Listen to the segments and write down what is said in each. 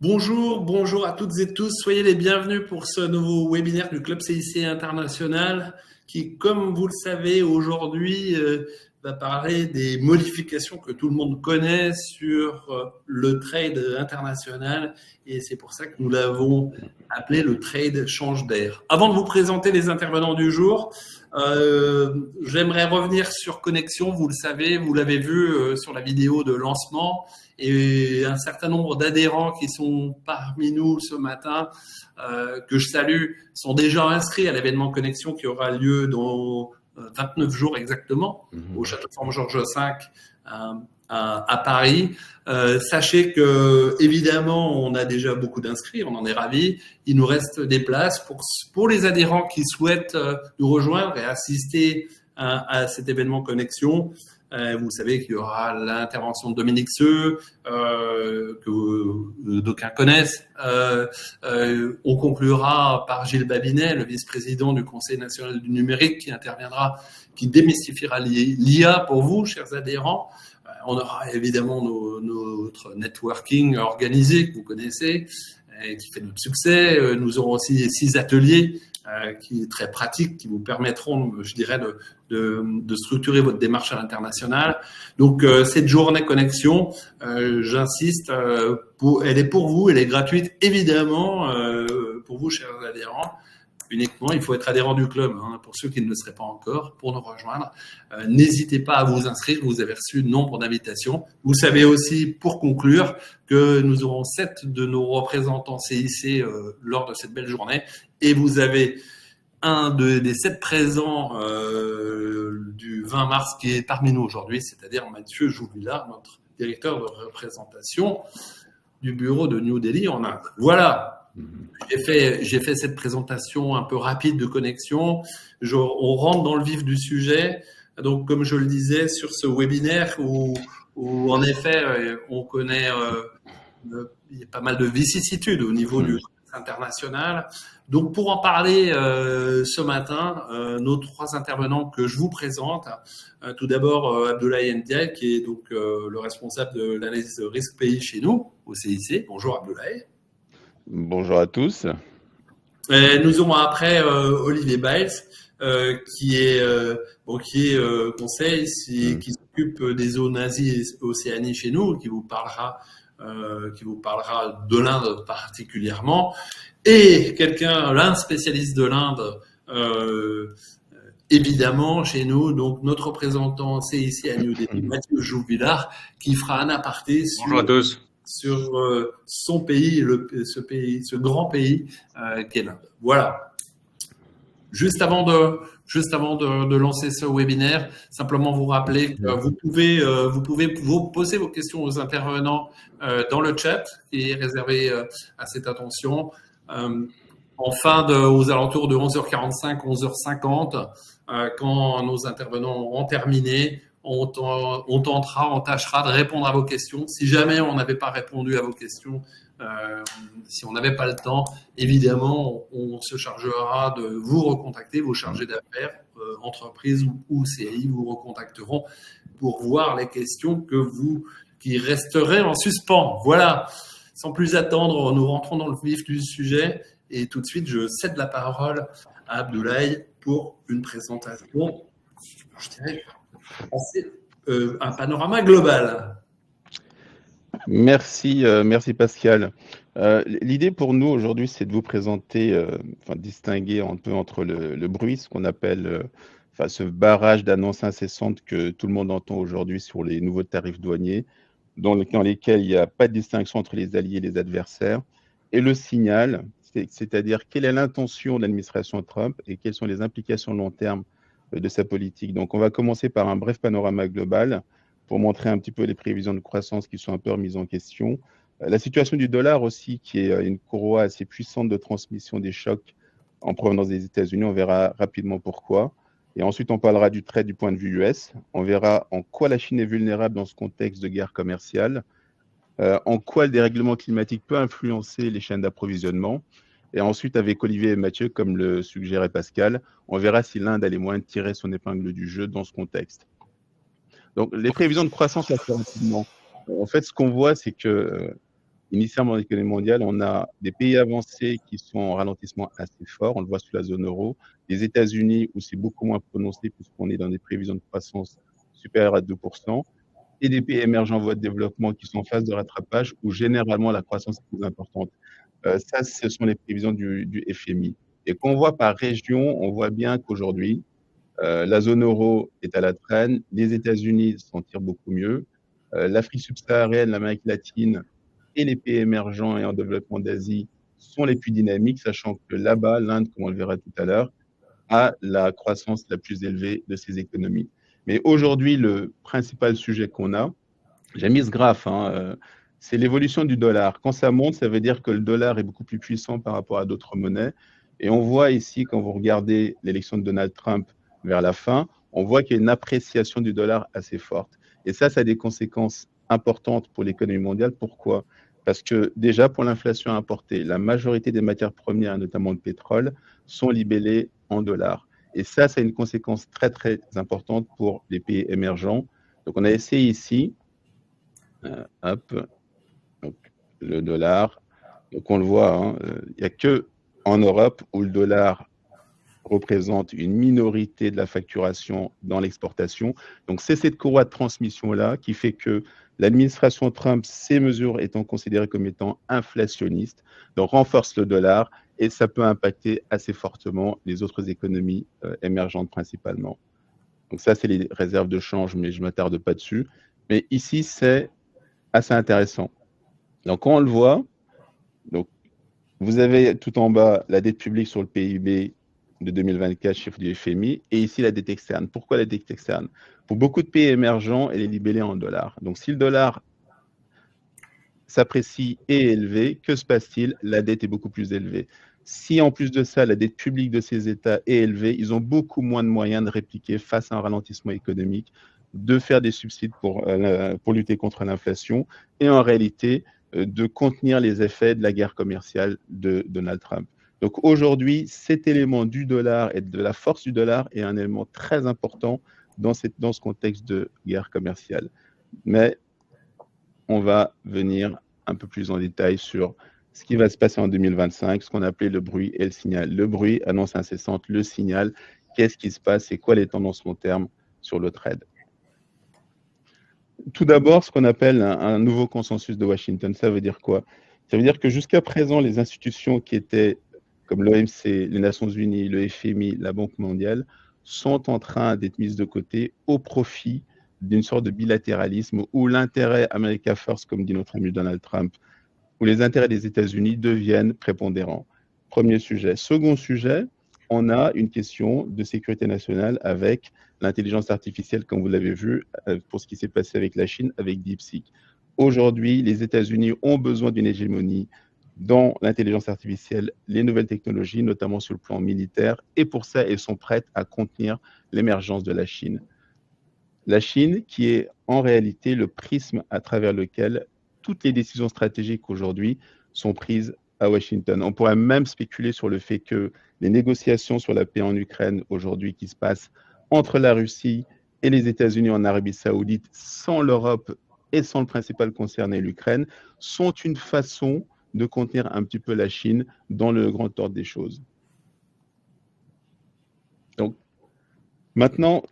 Bonjour à toutes et tous. Soyez les bienvenus pour ce nouveau webinaire du Club CIC International qui, comme vous le savez, aujourd'hui va parler des modifications que tout le monde connaît sur le trade international et c'est pour ça que nous l'avons appelé le trade change d'air. Avant de vous présenter les intervenants du jour, j'aimerais revenir sur Connexion. Vous le savez, vous l'avez vu sur la vidéo de lancement. Et un certain nombre d'adhérents qui sont parmi nous ce matin, que je salue, sont déjà inscrits à l'événement Connexion qui aura lieu dans 29 jours exactement, au Château Forme Georges V à Paris. Sachez que, évidemment, on a déjà beaucoup d'inscrits, on en est ravis. Il nous reste des places pour les adhérents qui souhaitent nous rejoindre et assister à cet événement Connexion. Vous savez qu'il y aura l'intervention de Dominique Seux, que d'aucuns connaissent. On conclura par Gilles Babinet, le vice-président du Conseil national du numérique, qui interviendra, qui démystifiera l'IA pour vous, chers adhérents. On aura évidemment notre networking organisé, que vous connaissez, qui fait notre succès. Nous aurons aussi 6 ateliers qui est très pratique, qui vous permettront, je dirais, de structurer votre démarche à l'international. Donc, cette journée Connexion, j'insiste, elle est pour vous, elle est gratuite, évidemment, pour vous, chers adhérents. Uniquement, il faut être adhérent du club, hein, pour ceux qui ne le seraient pas encore, pour nous rejoindre. N'hésitez pas à vous inscrire, vous avez reçu nombre d'invitations. Vous savez aussi, pour conclure, que nous aurons 7 de nos représentants CIC lors de cette belle journée. Et vous avez un des 7 présents du 20 mars qui est parmi nous aujourd'hui, c'est-à-dire Mathieu Jouvillard, notre directeur de représentation du bureau de New Delhi en Inde. Voilà. J'ai fait cette présentation un peu rapide de Connexion. On rentre dans le vif du sujet. Donc, comme je le disais, sur ce webinaire où en effet, on connaît il y a pas mal de vicissitudes au niveau du international. Donc, pour en parler ce matin, nos 3 intervenants que je vous présente. Tout d'abord, Abdoulaye Ndiaye, qui est donc le responsable de l'analyse de risque pays chez nous, au CIC. Bonjour Abdoulaye. Bonjour à tous. Nous aurons après Olivier Biles, qui est conseil, qui s'occupe des zones Asie et Océanie chez nous, qui vous parlera de l'Inde particulièrement, et l'un spécialiste de l'Inde, évidemment chez nous, donc notre représentant CIC à New Delhi, Mathieu Jouvillard, qui fera un aparté sur son pays, ce grand pays qu'est l'Inde. Voilà. Juste avant de lancer ce webinaire, simplement vous rappeler que vous pouvez vous poser vos questions aux intervenants dans le chat qui est réservé à cette attention. Aux alentours de 11h45, 11h50, quand nos intervenants auront terminé, on tâchera de répondre à vos questions. Si jamais on n'avait pas répondu à vos questions, si on n'avait pas le temps, évidemment, on se chargera de vous recontacter, vos chargés d'affaires, entreprises ou CI vous recontacteront pour voir les questions qui resteraient en suspens. Voilà. Sans plus attendre, nous rentrons dans le vif du sujet et tout de suite, je cède la parole à Abdoulaye pour une présentation, je dirais, un panorama global. Merci Pascal. L'idée pour nous aujourd'hui, c'est de vous présenter, distinguer un peu entre le bruit, ce qu'on appelle ce barrage d'annonces incessantes que tout le monde entend aujourd'hui sur les nouveaux tarifs douaniers, dans lesquels il n'y a pas de distinction entre les alliés et les adversaires, et le signal, c'est-à-dire quelle est l'intention de l'administration Trump et quelles sont les implications long terme de sa politique. Donc, on va commencer par un bref panorama global pour montrer un petit peu les prévisions de croissance qui sont un peu remises en question. La situation du dollar aussi, qui est une courroie assez puissante de transmission des chocs en provenance des États-Unis. On verra rapidement pourquoi. Et ensuite, on parlera du trade du point de vue US. On verra en quoi la Chine est vulnérable dans ce contexte de guerre commerciale, en quoi le dérèglement climatique peut influencer les chaînes d'approvisionnement. Et ensuite, avec Olivier et Mathieu, comme le suggérait Pascal, on verra si l'Inde a les moyens de tirer son épingle du jeu dans ce contexte. Donc, les prévisions de croissance, assez rapidement. En fait, ce qu'on voit, c'est que initialement dans l'économie mondiale, on a des pays avancés qui sont en ralentissement assez fort, on le voit sur la zone euro, les États-Unis où c'est beaucoup moins prononcé puisqu'on est dans des prévisions de croissance supérieures à 2%, et des pays émergents en voie de développement qui sont en phase de rattrapage où généralement la croissance est plus importante. Ça, ce sont les prévisions du FMI. Et qu'on voit par région, on voit bien qu'aujourd'hui, la zone euro est à la traîne, les États-Unis s'en tirent beaucoup mieux, l'Afrique subsaharienne, l'Amérique latine et les pays émergents et en développement d'Asie sont les plus dynamiques, sachant que là-bas, l'Inde, comme on le verra tout à l'heure, a la croissance la plus élevée de ces économies. Mais aujourd'hui, le principal sujet qu'on a, j'ai mis ce graphe, hein, c'est l'évolution du dollar. Quand ça monte, ça veut dire que le dollar est beaucoup plus puissant par rapport à d'autres monnaies. Et on voit ici, quand vous regardez l'élection de Donald Trump vers la fin, on voit qu'il y a une appréciation du dollar assez forte. Et ça a des conséquences importantes pour l'économie mondiale. Pourquoi? Parce que déjà, pour l'inflation importée, la majorité des matières premières, notamment le pétrole, sont libellées en dollars. Et ça a une conséquence très, très importante pour les pays émergents. Donc, on a essayé ici, hop, donc le dollar. Donc, on le voit, hein, il n'y a que en Europe où le dollar représente une minorité de la facturation dans l'exportation. Donc, c'est cette courroie de transmission-là qui fait que l'administration Trump, ces mesures étant considérées comme étant inflationnistes, donc renforce le dollar et ça peut impacter assez fortement les autres économies émergentes principalement. Donc ça, c'est les réserves de change, mais je ne m'attarde pas dessus. Mais ici, c'est assez intéressant. Donc, quand on le voit, donc, vous avez tout en bas la dette publique sur le PIB de 2024, chiffre du FMI, et ici la dette externe. Pourquoi la dette externe? Pour beaucoup de pays émergents, elle est libellée en dollars. Donc si le dollar s'apprécie et est élevé, que se passe-t-il? La dette est beaucoup plus élevée. Si en plus de ça, la dette publique de ces États est élevée, ils ont beaucoup moins de moyens de répliquer face à un ralentissement économique, de faire des subsides pour lutter contre l'inflation, et en réalité, de contenir les effets de la guerre commerciale de Donald Trump. Donc aujourd'hui, cet élément du dollar et de la force du dollar est un élément très important dans ce contexte de guerre commerciale. Mais on va venir un peu plus en détail sur ce qui va se passer en 2025, ce qu'on appelait le bruit et le signal. Le bruit, annonce incessante, le signal, qu'est-ce qui se passe et quoi les tendances long terme sur le trade. Tout d'abord, ce qu'on appelle un nouveau consensus de Washington, ça veut dire quoi? Ça veut dire que jusqu'à présent, les institutions qui étaient comme l'OMC, les Nations Unies, le FMI, la Banque mondiale, sont en train d'être mises de côté au profit d'une sorte de bilatéralisme où l'intérêt America First, comme dit notre ami Donald Trump, où les intérêts des États-Unis deviennent prépondérants. Premier sujet. Second sujet, on a une question de sécurité nationale avec l'intelligence artificielle, comme vous l'avez vu, pour ce qui s'est passé avec la Chine, avec DeepSeek. Aujourd'hui, les États-Unis ont besoin d'une hégémonie dans l'intelligence artificielle, les nouvelles technologies, notamment sur le plan militaire, et pour ça, elles sont prêtes à contenir l'émergence de la Chine. La Chine, qui est en réalité le prisme à travers lequel toutes les décisions stratégiques aujourd'hui sont prises à Washington. On pourrait même spéculer sur le fait que les négociations sur la paix en Ukraine aujourd'hui qui se passent entre la Russie et les États-Unis en Arabie Saoudite, sans l'Europe et sans le principal concerné, l'Ukraine, sont une façon de contenir un petit peu la Chine dans le grand ordre des choses. Donc, maintenant,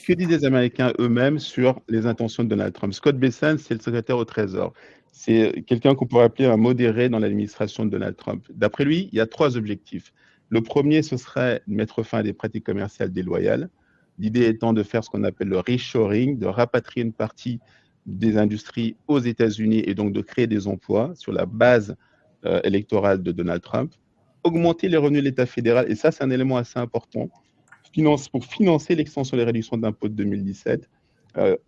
que disent les Américains eux-mêmes sur les intentions de Donald Trump? Scott Bessent, c'est le secrétaire au Trésor. C'est quelqu'un qu'on pourrait appeler un modéré dans l'administration de Donald Trump. D'après lui, il y a 3 objectifs. Le premier, ce serait de mettre fin à des pratiques commerciales déloyales. L'idée étant de faire ce qu'on appelle le reshoring, de rapatrier une partie des industries aux États-Unis et donc de créer des emplois sur la base électorale de Donald Trump. Augmenter les revenus de l'État fédéral, et ça, c'est un élément assez important. Pour financer l'extension des réductions d'impôts de 2017,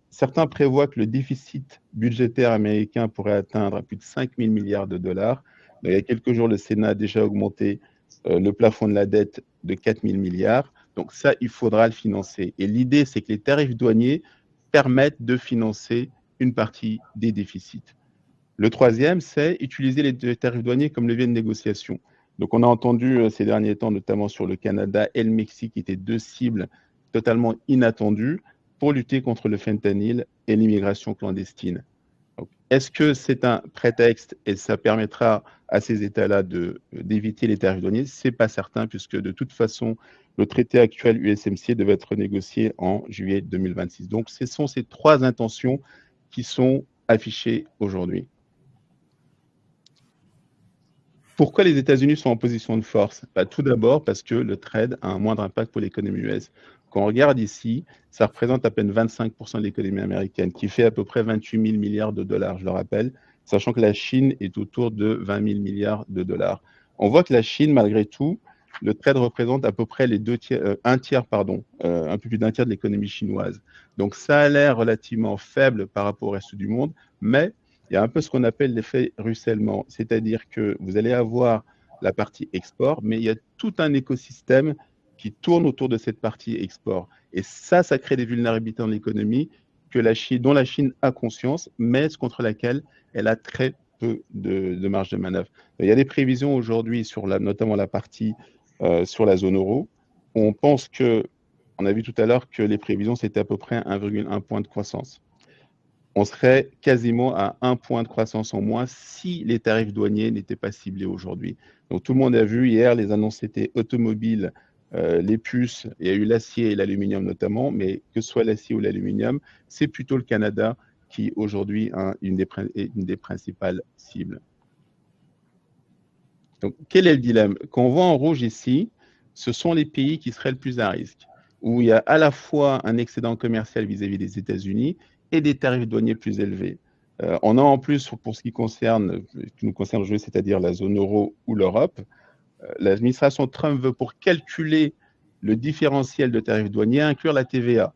certains prévoient que le déficit budgétaire américain pourrait atteindre plus de 5 000 milliards de dollars. Il y a quelques jours, le Sénat a déjà augmenté le plafond de la dette de 4 000 milliards. Donc ça, il faudra le financer. Et l'idée, c'est que les tarifs douaniers permettent de financer une partie des déficits. Le troisième, c'est utiliser les tarifs douaniers comme levier de négociation. Donc, on a entendu ces derniers temps, notamment sur le Canada et le Mexique, qui étaient 2 cibles totalement inattendues pour lutter contre le fentanyl et l'immigration clandestine. Donc, est-ce que c'est un prétexte et ça permettra à ces États-là d'éviter les tarifs douaniers? Ce n'est pas certain, puisque de toute façon, le traité actuel USMCA devait être négocié en juillet 2026. Donc, ce sont ces trois intentions qui sont affichées aujourd'hui. Pourquoi les États-Unis sont en position de force? Tout d'abord parce que le trade a un moindre impact pour l'économie US. Quand on regarde ici, ça représente à peine 25% de l'économie américaine, qui fait à peu près 28 000 milliards de dollars, je le rappelle, sachant que la Chine est autour de 20 000 milliards de dollars. On voit que la Chine, malgré tout, le trade représente à peu près un tiers, un peu plus d'un tiers de l'économie chinoise. Donc ça a l'air relativement faible par rapport au reste du monde, mais il y a un peu ce qu'on appelle l'effet ruissellement, c'est-à-dire que vous allez avoir la partie export, mais il y a tout un écosystème qui tourne autour de cette partie export. Et ça crée des vulnérabilités dans l'économie dont la Chine a conscience, mais contre laquelle elle a très peu de marge de manœuvre. Il y a des prévisions aujourd'hui sur notamment la partie sur la zone euro. On pense on a vu tout à l'heure que les prévisions, c'était à peu près 1,1 point de croissance. On serait quasiment à 1 point de croissance en moins si les tarifs douaniers n'étaient pas ciblés aujourd'hui. Donc tout le monde a vu hier, les annonces étaient automobiles, les puces, il y a eu l'acier et l'aluminium notamment, mais que ce soit l'acier ou l'aluminium, c'est plutôt le Canada qui aujourd'hui est une des principales cibles. Donc quel est le dilemme? Quand on voit en rouge ici, ce sont les pays qui seraient le plus à risque, où il y a à la fois un excédent commercial vis-à-vis des États-Unis et des tarifs douaniers plus élevés. On a en plus, pour ce qui nous concerne aujourd'hui, c'est-à-dire la zone euro ou l'Europe, l'administration Trump veut, pour calculer le différentiel de tarifs douaniers, inclure la TVA.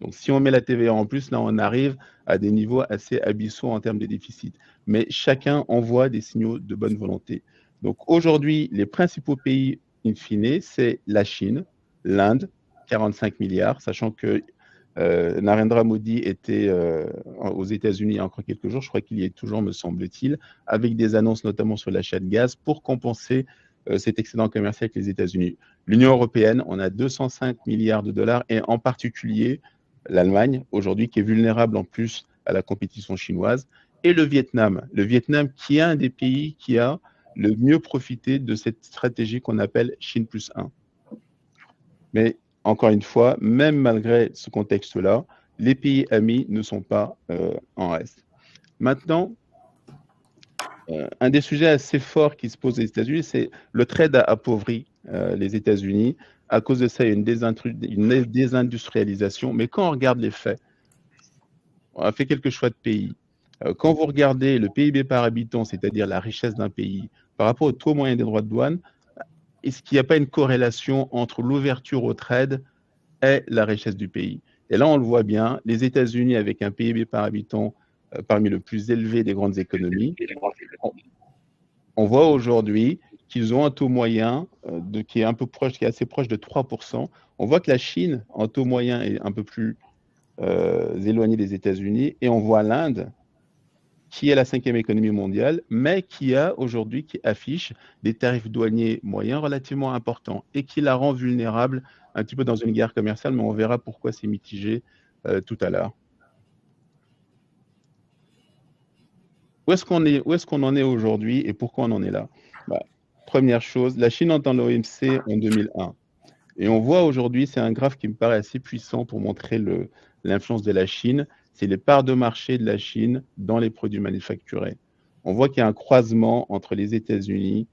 Donc si on met la TVA en plus, là on arrive à des niveaux assez abyssaux en termes de déficit. Mais chacun envoie des signaux de bonne volonté. Donc aujourd'hui, les principaux pays, in fine, c'est la Chine, l'Inde, 45 milliards, sachant que Narendra Modi était aux États-Unis il y a encore quelques jours, je crois qu'il y est toujours, me semble-t-il, avec des annonces notamment sur l'achat de gaz pour compenser cet excédent commercial avec les États-Unis. L'Union européenne, on a 205 milliards de dollars et en particulier l'Allemagne, aujourd'hui, qui est vulnérable en plus à la compétition chinoise, et le Vietnam qui est un des pays qui a le mieux profité de cette stratégie qu'on appelle Chine plus 1. Mais encore une fois, même malgré ce contexte-là, les pays amis ne sont pas en reste. Maintenant, un des sujets assez forts qui se pose aux États-Unis, c'est le trade a appauvri les États-Unis. À cause de ça, il y a une désindustrialisation. Mais quand on regarde les faits, on a fait quelques choix de pays. Quand vous regardez le PIB par habitant, c'est-à-dire la richesse d'un pays, par rapport au taux moyen des droits de douane, est-ce qu'il n'y a pas une corrélation entre l'ouverture au trade et la richesse du pays? Et là, on le voit bien, les États-Unis, avec un PIB par habitant parmi le plus élevé des grandes économies, on voit aujourd'hui qu'ils ont un taux moyen qui est assez proche de 3%. On voit que la Chine, en taux moyen, est un peu plus éloignée des États-Unis, et on voit l'Inde, qui est la 5e économie mondiale, mais qui affiche des tarifs douaniers moyens relativement importants et qui la rend vulnérable un petit peu dans une guerre commerciale, mais on verra pourquoi c'est mitigé tout à l'heure. Où est-ce qu'on en est aujourd'hui et pourquoi on en est là? Première chose, la Chine entend l'OMC en 2001. Et on voit aujourd'hui, c'est un graphe qui me paraît assez puissant pour montrer l'influence de la Chine, c'est les parts de marché de la Chine dans les produits manufacturés. On voit qu'il y a un croisement entre les États-Unis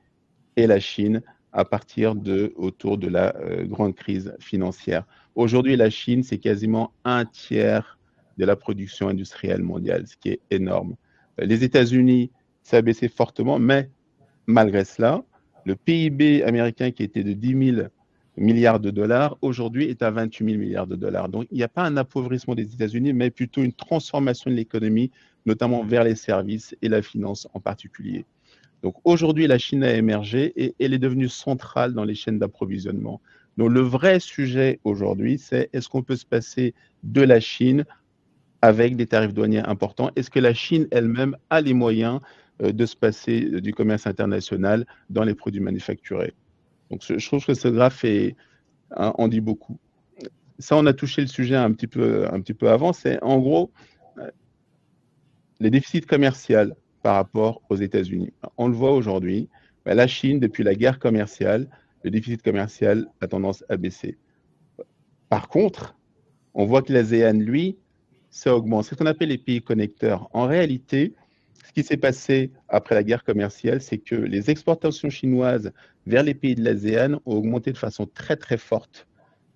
et la Chine à partir autour de la grande crise financière. Aujourd'hui, la Chine, c'est quasiment un tiers de la production industrielle mondiale, ce qui est énorme. Les États-Unis, ça a baissé fortement, mais malgré cela, le PIB américain qui était de 10 000 milliards de dollars, aujourd'hui est à 28 000 milliards de dollars. Donc, il n'y a pas un appauvrissement des États-Unis, mais plutôt une transformation de l'économie, notamment vers les services et la finance en particulier. Donc, aujourd'hui, la Chine a émergé et elle est devenue centrale dans les chaînes d'approvisionnement. Donc, le vrai sujet aujourd'hui, c'est est-ce qu'on peut se passer de la Chine avec des tarifs douaniers importants? Est-ce que la Chine elle-même a les moyens de se passer du commerce international dans les produits manufacturés? Donc, je trouve que ce graphe en dit beaucoup. Ça, on a touché le sujet un petit peu avant. C'est en gros, les déficits commerciaux par rapport aux États-Unis. On le voit aujourd'hui, la Chine, depuis la guerre commerciale, le déficit commercial a tendance à baisser. Par contre, on voit que l'ASEAN, lui, ça augmente. C'est ce qu'on appelle les pays connecteurs. En réalité, ce qui s'est passé après la guerre commerciale, c'est que les exportations chinoises vers les pays de l'ASEAN ont augmenté de façon très, très forte.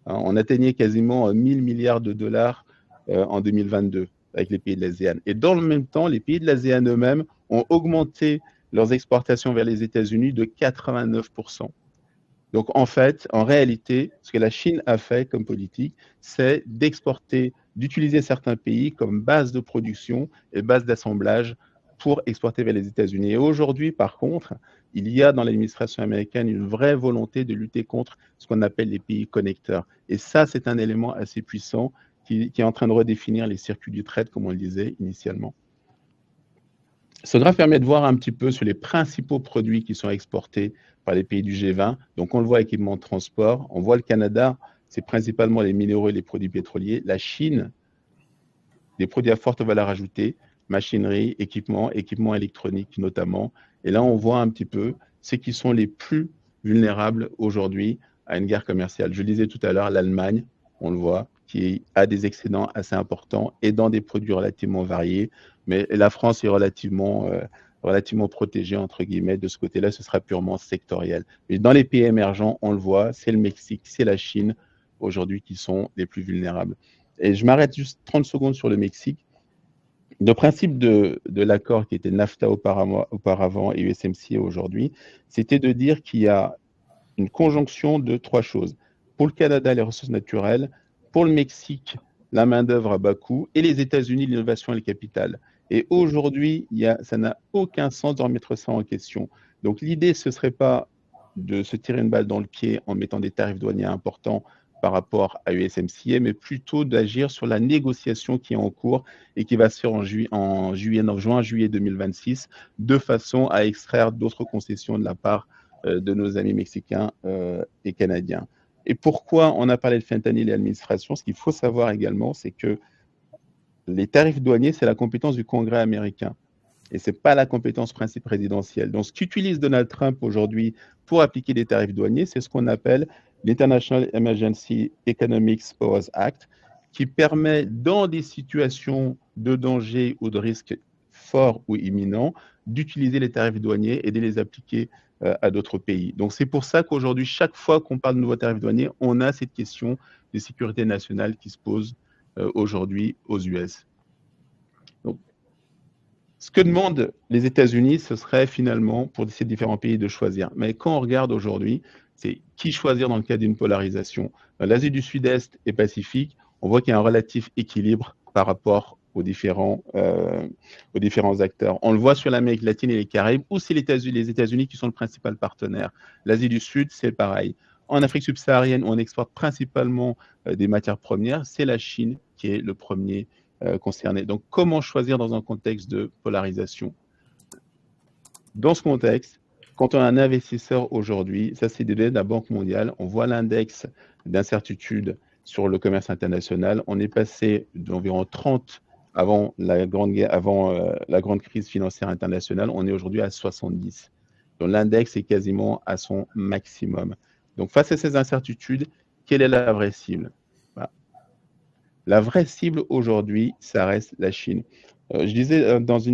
On atteignait quasiment 1000 milliards de dollars en 2022 avec les pays de l'ASEAN. Et dans le même temps, les pays de l'ASEAN eux-mêmes ont augmenté leurs exportations vers les États-Unis de 89%. Donc, en fait, en réalité, ce que la Chine a fait comme politique, c'est d'exporter, d'utiliser certains pays comme base de production et base d'assemblage pour exporter vers les États-Unis. Et aujourd'hui, par contre, il y a dans l'administration américaine une vraie volonté de lutter contre ce qu'on appelle les pays connecteurs. Et ça, c'est un élément assez puissant qui est en train de redéfinir les circuits du trade, comme on le disait initialement. Ce graphe permet de voir un petit peu sur les principaux produits qui sont exportés par les pays du G20. Donc, on le voit, équipement de transport. On voit le Canada, c'est principalement les minéraux et les produits pétroliers. La Chine, des produits à forte valeur ajoutée, machinerie, équipement électronique notamment. Et là, on voit un petit peu ceux qui sont les plus vulnérables aujourd'hui à une guerre commerciale. Je le disais tout à l'heure, l'Allemagne, on le voit, qui a des excédents assez importants et dans des produits relativement variés. Mais la France est relativement protégée, entre guillemets. De ce côté-là, ce sera purement sectoriel. Mais dans les pays émergents, on le voit, c'est le Mexique, c'est la Chine, aujourd'hui, qui sont les plus vulnérables. Et je m'arrête juste 30 secondes sur le Mexique. Le principe de l'accord qui était NAFTA auparavant et USMCA aujourd'hui, c'était de dire qu'il y a une conjonction de trois choses. Pour le Canada, les ressources naturelles. Pour le Mexique, la main-d'œuvre à bas coût. Et les États-Unis, l'innovation et le capital. Et aujourd'hui, ça n'a aucun sens de remettre ça en question. Donc l'idée, ce ne serait pas de se tirer une balle dans le pied en mettant des tarifs douaniers importants par rapport à USMCA, mais plutôt d'agir sur la négociation qui est en cours et qui va se faire en juin-juillet 2026, de façon à extraire d'autres concessions de la part de nos amis mexicains et canadiens. Et pourquoi on a parlé de fentanyl et l'administration? Ce qu'il faut savoir également, c'est que les tarifs douaniers, c'est la compétence du Congrès américain. Et ce n'est pas la compétence principe présidentielle. Donc, ce qu'utilise Donald Trump aujourd'hui pour appliquer des tarifs douaniers, c'est ce qu'on appelle l'International Emergency Economic Powers Act, qui permet, dans des situations de danger ou de risque fort ou imminent, d'utiliser les tarifs douaniers et de les appliquer à d'autres pays. Donc, c'est pour ça qu'aujourd'hui, chaque fois qu'on parle de nouveaux tarifs douaniers, on a cette question de sécurité nationale qui se pose aujourd'hui aux US. Donc, ce que demandent les États-Unis, ce serait finalement pour ces différents pays de choisir. Mais quand on regarde aujourd'hui, c'est qui choisir dans le cas d'une polarisation. Dans l'Asie du Sud-Est et Pacifique, on voit qu'il y a un relatif équilibre par rapport aux différents acteurs. On le voit sur l'Amérique latine et les Caraïbes, où c'est les États-Unis qui sont le principal partenaire. L'Asie du Sud, c'est pareil. En Afrique subsaharienne, où on exporte principalement des matières premières, c'est la Chine qui est le premier concerné. Donc, comment choisir dans un contexte de polarisation? Dans ce contexte, quand on a un investisseur aujourd'hui, ça c'est des données de la Banque mondiale, on voit l'index d'incertitude sur le commerce international. On est passé d'environ 30 avant la grande crise financière internationale, on est aujourd'hui à 70. Donc l'index est quasiment à son maximum. Donc face à ces incertitudes, quelle est la vraie cible? La vraie cible aujourd'hui, ça reste la Chine. Je disais dans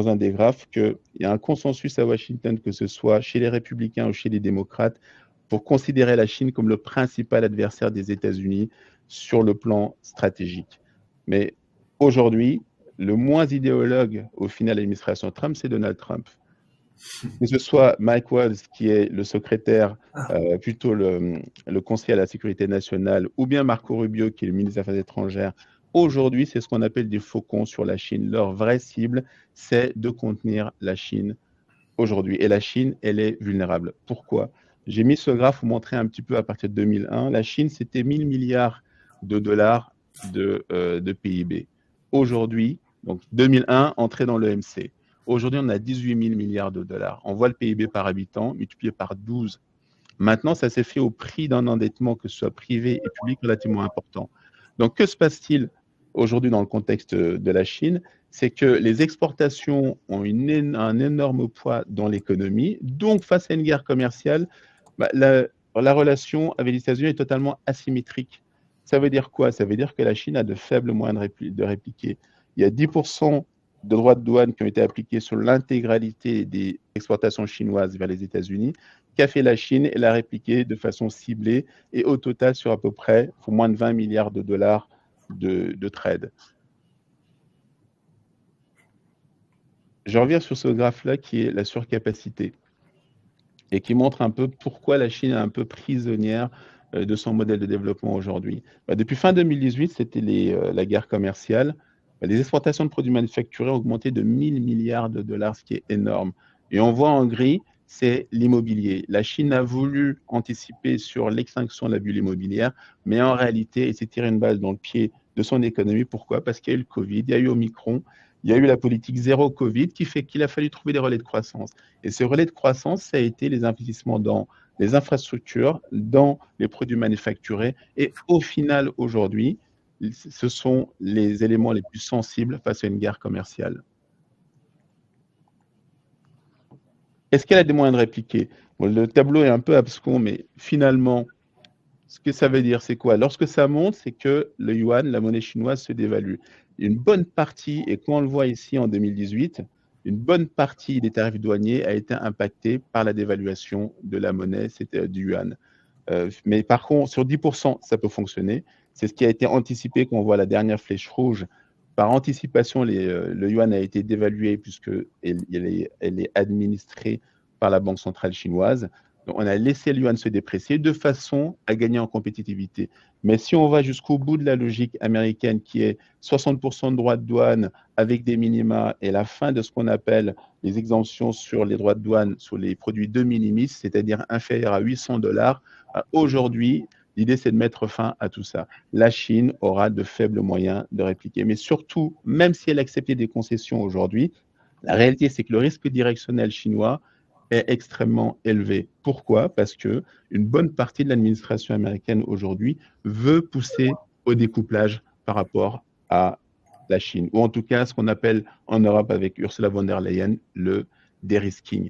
un des graphes qu'il y a un consensus à Washington, que ce soit chez les républicains ou chez les démocrates, pour considérer la Chine comme le principal adversaire des États-Unis sur le plan stratégique. Mais aujourd'hui, le moins idéologue au final de l'administration Trump, c'est Donald Trump. Que ce soit Mike Waltz, qui est le secrétaire, plutôt le conseiller à la sécurité nationale, ou bien Marco Rubio, qui est le ministre des Affaires étrangères, aujourd'hui, c'est ce qu'on appelle des faucons sur la Chine. Leur vraie cible, c'est de contenir la Chine aujourd'hui. Et la Chine, elle est vulnérable. Pourquoi? J'ai mis ce graphe pour montrer un petit peu à partir de 2001. La Chine, c'était 1000 milliards de dollars de PIB. Aujourd'hui, donc 2001, entrée dans l'EMC. Aujourd'hui, on a 18 000 milliards de dollars. On voit le PIB par habitant multiplié par 12. Maintenant, ça s'est fait au prix d'un endettement, que ce soit privé et public, relativement important. Donc, que se passe-t-il aujourd'hui dans le contexte de la Chine? c'est que les exportations ont un énorme poids dans l'économie. Donc, face à une guerre commerciale, bah, la relation avec les États-Unis est totalement asymétrique. Ça veut dire quoi? Ça veut dire que la Chine a de faibles moyens de répliquer. Il y a 10% de droits de douane qui ont été appliqués sur l'intégralité des exportations chinoises vers les États-Unis. Qu'a fait la Chine? Elle a répliqué de façon ciblée et au total sur à peu près moins de 20 milliards de dollars de trade. Je reviens sur ce graphe-là qui est la surcapacité et qui montre un peu pourquoi la Chine est un peu prisonnière de son modèle de développement aujourd'hui. Depuis fin 2018, c'était la guerre commerciale. Les exportations de produits manufacturés ont augmenté de 1000 milliards de dollars, ce qui est énorme. Et on voit en gris, c'est l'immobilier. La Chine a voulu anticiper sur l'extinction de la bulle immobilière, mais en réalité, elle s'est tiré une balle dans le pied de son économie. Pourquoi? Parce qu'il y a eu le Covid, il y a eu Omicron, il y a eu la politique zéro Covid qui fait qu'il a fallu trouver des relais de croissance. Et ces relais de croissance, ça a été les investissements dans les infrastructures, dans les produits manufacturés. Et au final, aujourd'hui, ce sont les éléments les plus sensibles face à une guerre commerciale. Est-ce qu'elle a des moyens de répliquer? Bon, le tableau est un peu abscon, mais finalement, ce que ça veut dire, c'est quoi? Lorsque ça monte, c'est que le yuan, la monnaie chinoise, se dévalue. Une bonne partie, et quand on le voit ici en 2018, une bonne partie des tarifs douaniers a été impactée par la dévaluation de la monnaie, c'était du yuan. Mais par contre, sur 10%, ça peut fonctionner. C'est ce qui a été anticipé quand on voit la dernière flèche rouge. Par anticipation, le yuan a été dévalué puisqu'elle est administrée par la Banque centrale chinoise. Donc, on a laissé le yuan se déprécier de façon à gagner en compétitivité. Mais si on va jusqu'au bout de la logique américaine qui est 60% de droits de douane avec des minima et la fin de ce qu'on appelle les exemptions sur les droits de douane sur les produits de minimis, c'est-à-dire inférieurs à 800 dollars, aujourd'hui, l'idée c'est de mettre fin à tout ça. La Chine aura de faibles moyens de répliquer. Mais surtout, même si elle acceptait des concessions aujourd'hui, la réalité c'est que le risque directionnel chinois est extrêmement élevé. Pourquoi? Parce que une bonne partie de l'administration américaine aujourd'hui veut pousser au découplage par rapport à la Chine, ou en tout cas ce qu'on appelle en Europe avec Ursula von der Leyen le dérisking.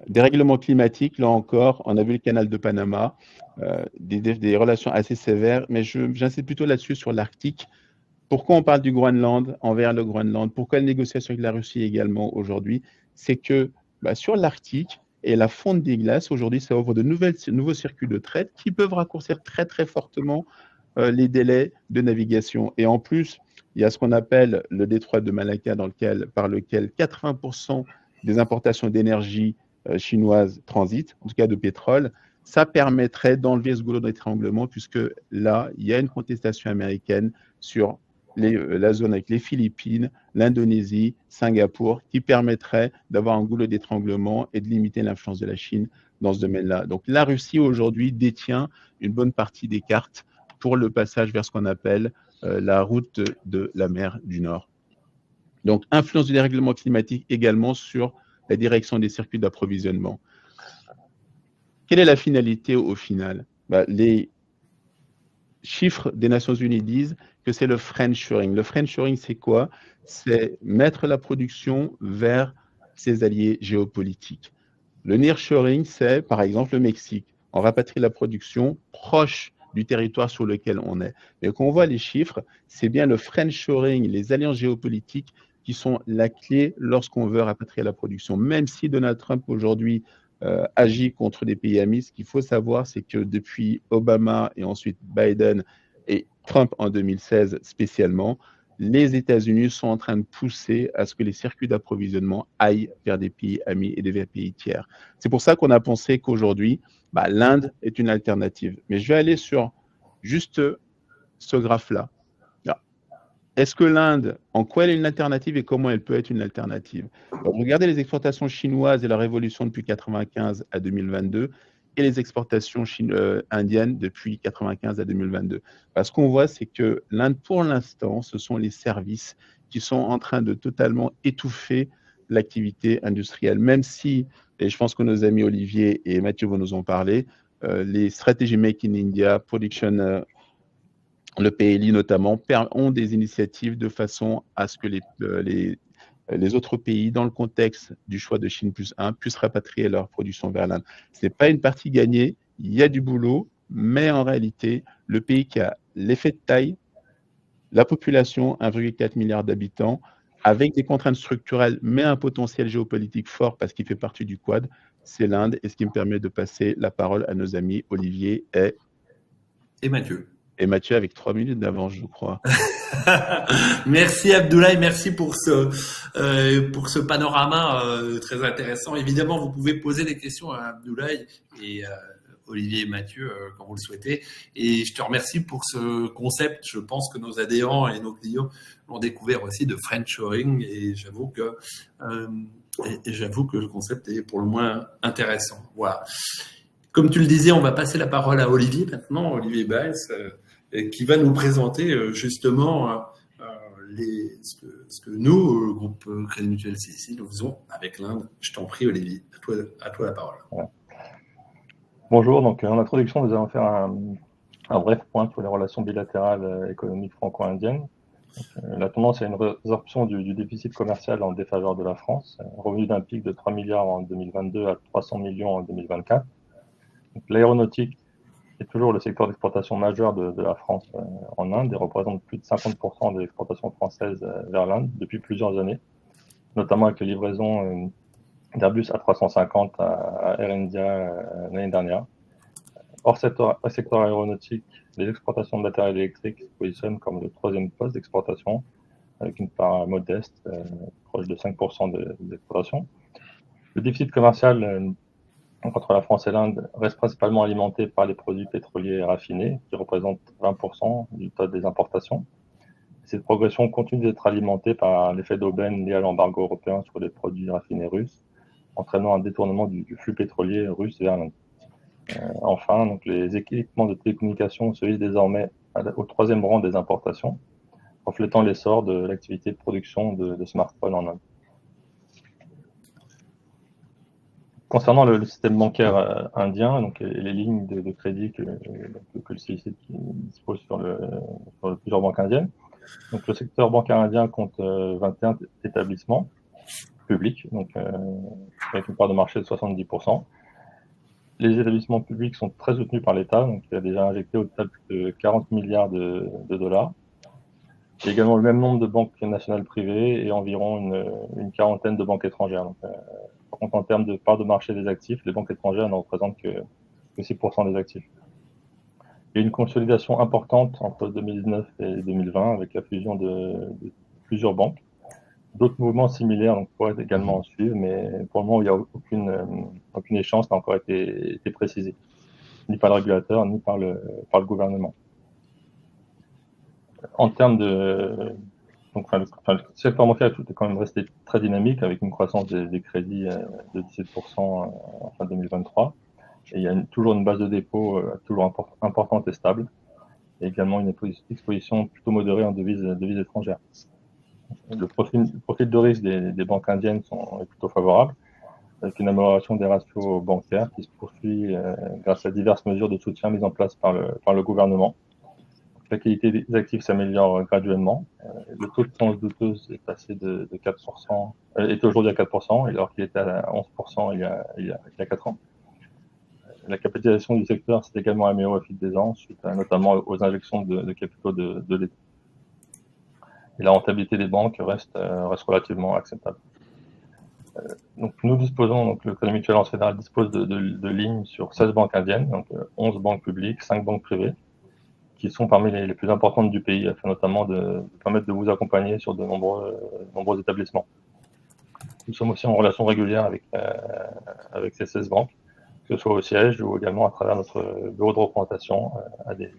Dérèglement climatique, là encore, on a vu le canal de Panama, des relations assez sévères, mais j'insiste plutôt là-dessus sur l'Arctique. Pourquoi on parle du Groenland envers le Groenland? Pourquoi les négociations avec la Russie également aujourd'hui? C'est que sur l'Arctique et la fonte des glaces, aujourd'hui, ça ouvre de nouveaux circuits de traite qui peuvent raccourcir très très fortement les délais de navigation. Et en plus, il y a ce qu'on appelle le détroit de Malacca par lequel 80% des importations d'énergie chinoise transitent, en tout cas de pétrole. Ça permettrait d'enlever ce goulot d'étranglement puisque là, il y a une contestation américaine sur la zone avec les Philippines, l'Indonésie, Singapour, qui permettrait d'avoir un goulot d'étranglement et de limiter l'influence de la Chine dans ce domaine-là. Donc la Russie aujourd'hui détient une bonne partie des cartes pour le passage vers ce qu'on appelle la route de la mer du Nord. Donc influence du dérèglement climatique également sur la direction des circuits d'approvisionnement. Quelle est la finalité au final? Les chiffres des Nations Unies disent que c'est le friendshoring. Le friendshoring, c'est quoi? C'est mettre la production vers ses alliés géopolitiques. Le nearshoring, c'est par exemple le Mexique. On rapatrie la production proche du territoire sur lequel on est. Et quand on voit les chiffres, c'est bien le friendshoring, les alliances géopolitiques qui sont la clé lorsqu'on veut rapatrier la production. Même si Donald Trump aujourd'hui agit contre des pays amis, ce qu'il faut savoir, c'est que depuis Obama et ensuite Biden et Trump en 2016 spécialement, les États-Unis sont en train de pousser à ce que les circuits d'approvisionnement aillent vers des pays amis et des pays tiers. C'est pour ça qu'on a pensé qu'aujourd'hui, l'Inde est une alternative. Mais je vais aller sur juste ce graphe-là. Est-ce que l'Inde, en quoi elle est une alternative et comment elle peut être une alternative? Regardez les exportations chinoises et leur évolution depuis 1995 à 2022 et les exportations indiennes depuis 1995 à 2022. Ce qu'on voit, c'est que l'Inde, pour l'instant, ce sont les services qui sont en train de totalement étouffer l'activité industrielle, même si, et je pense que nos amis Olivier et Mathieu vont nous en parler, les stratégies Make in India, Production le PLI notamment, ont des initiatives de façon à ce que les autres pays, dans le contexte du choix de Chine plus 1, puissent rapatrier leur production vers l'Inde. Ce n'est pas une partie gagnée, il y a du boulot, mais en réalité, le pays qui a l'effet de taille, la population, 1,4 milliard d'habitants, avec des contraintes structurelles, mais un potentiel géopolitique fort parce qu'il fait partie du Quad, c'est l'Inde. Et ce qui me permet de passer la parole à nos amis Olivier Et Mathieu. Et Mathieu avec 3 minutes d'avance, je crois. Merci Abdoulaye, merci pour ce panorama très intéressant. Évidemment, vous pouvez poser des questions à Abdoulaye et Olivier et Mathieu quand vous le souhaitez. Et je te remercie pour ce concept. Je pense que nos adhérents et nos clients l'ont découvert aussi de friendshoring et j'avoue que le concept est pour le moins intéressant. Voilà. Comme tu le disais, on va passer la parole à Olivier maintenant, Olivier Baes, qui va nous présenter justement ce que nous, le groupe Crédit Mutuel CIC, nous faisons avec l'Inde. Je t'en prie, Olivier, à toi la parole. Ouais. Bonjour, donc en introduction, nous allons faire un bref point sur les relations bilatérales économiques franco-indiennes. La tendance est une résorption du déficit commercial en défaveur de la France, revenu d'un pic de 3 milliards en 2022 à 300 millions en 2024. L'aéronautique est toujours le secteur d'exportation majeur de la France en Inde et représente plus de 50% des exportations françaises vers l'Inde depuis plusieurs années, notamment avec les livraisons d'Airbus A350 à Air India l'année dernière. Hors secteur aéronautique, les exportations de matériel électrique se positionnent comme le troisième poste d'exportation, avec une part modeste, proche de 5% des exportations. Le déficit commercial entre la France et l'Inde reste principalement alimenté par les produits pétroliers et raffinés, qui représentent 20% du total des importations. Cette progression continue d'être alimentée par l'effet d'aubaine lié à l'embargo européen sur les produits raffinés russes, entraînant un détournement du flux pétrolier russe vers l'Inde. Enfin, donc, les équipements de télécommunications se hissent désormais au troisième rang des importations, reflétant l'essor de l'activité de production de smartphones en Inde. Concernant le système bancaire indien, donc les lignes de crédit que le CIC dispose sur plusieurs banques indiennes, donc le secteur bancaire indien compte 21 établissements publics, donc avec une part de marché de 70%. Les établissements publics sont très soutenus par l'État, donc il a déjà injecté au total plus de 40 milliards de dollars. Il y a également le même nombre de banques nationales privées et environ une quarantaine de banques étrangères. Donc, par contre, en termes de part de marché des actifs, les banques étrangères ne représentent que 6% des actifs. Il y a une consolidation importante entre 2019 et 2020 avec la fusion de plusieurs banques. D'autres mouvements similaires pourraient également en suivre, mais pour le moment, il n'y a aucune échéance n'a encore été précisée, ni par le régulateur, ni par le gouvernement. En termes de... le secteur bancaire est quand même resté très dynamique, avec une croissance des crédits de 17% en fin 2023. Et il y a toujours une base de dépôt toujours importante et stable, et également une exposition plutôt modérée en devises étrangères. Le profil de risque des banques indiennes est plutôt favorable, avec une amélioration des ratios bancaires qui se poursuit grâce à diverses mesures de soutien mises en place par le gouvernement. La qualité des actifs s'améliore graduellement. Le taux de change douteuse est passé de 4%, est aujourd'hui à 4%, alors qu'il était à 11% il y a 4 ans. La capitalisation du secteur s'est également améliorée au fil des ans, suite notamment aux injections de capitaux de l'État. Et la rentabilité des banques reste relativement acceptable. Donc nous disposons, donc le Crédit Mutuel fédéral dispose de lignes sur 16 banques indiennes, donc 11 banques publiques, 5 banques privées, qui sont parmi les plus importantes du pays, afin notamment de permettre de vous accompagner sur de nombreux établissements. Nous sommes aussi en relation régulière avec ces 16 banques, que ce soit au siège ou également à travers notre bureau de représentation à Delhi.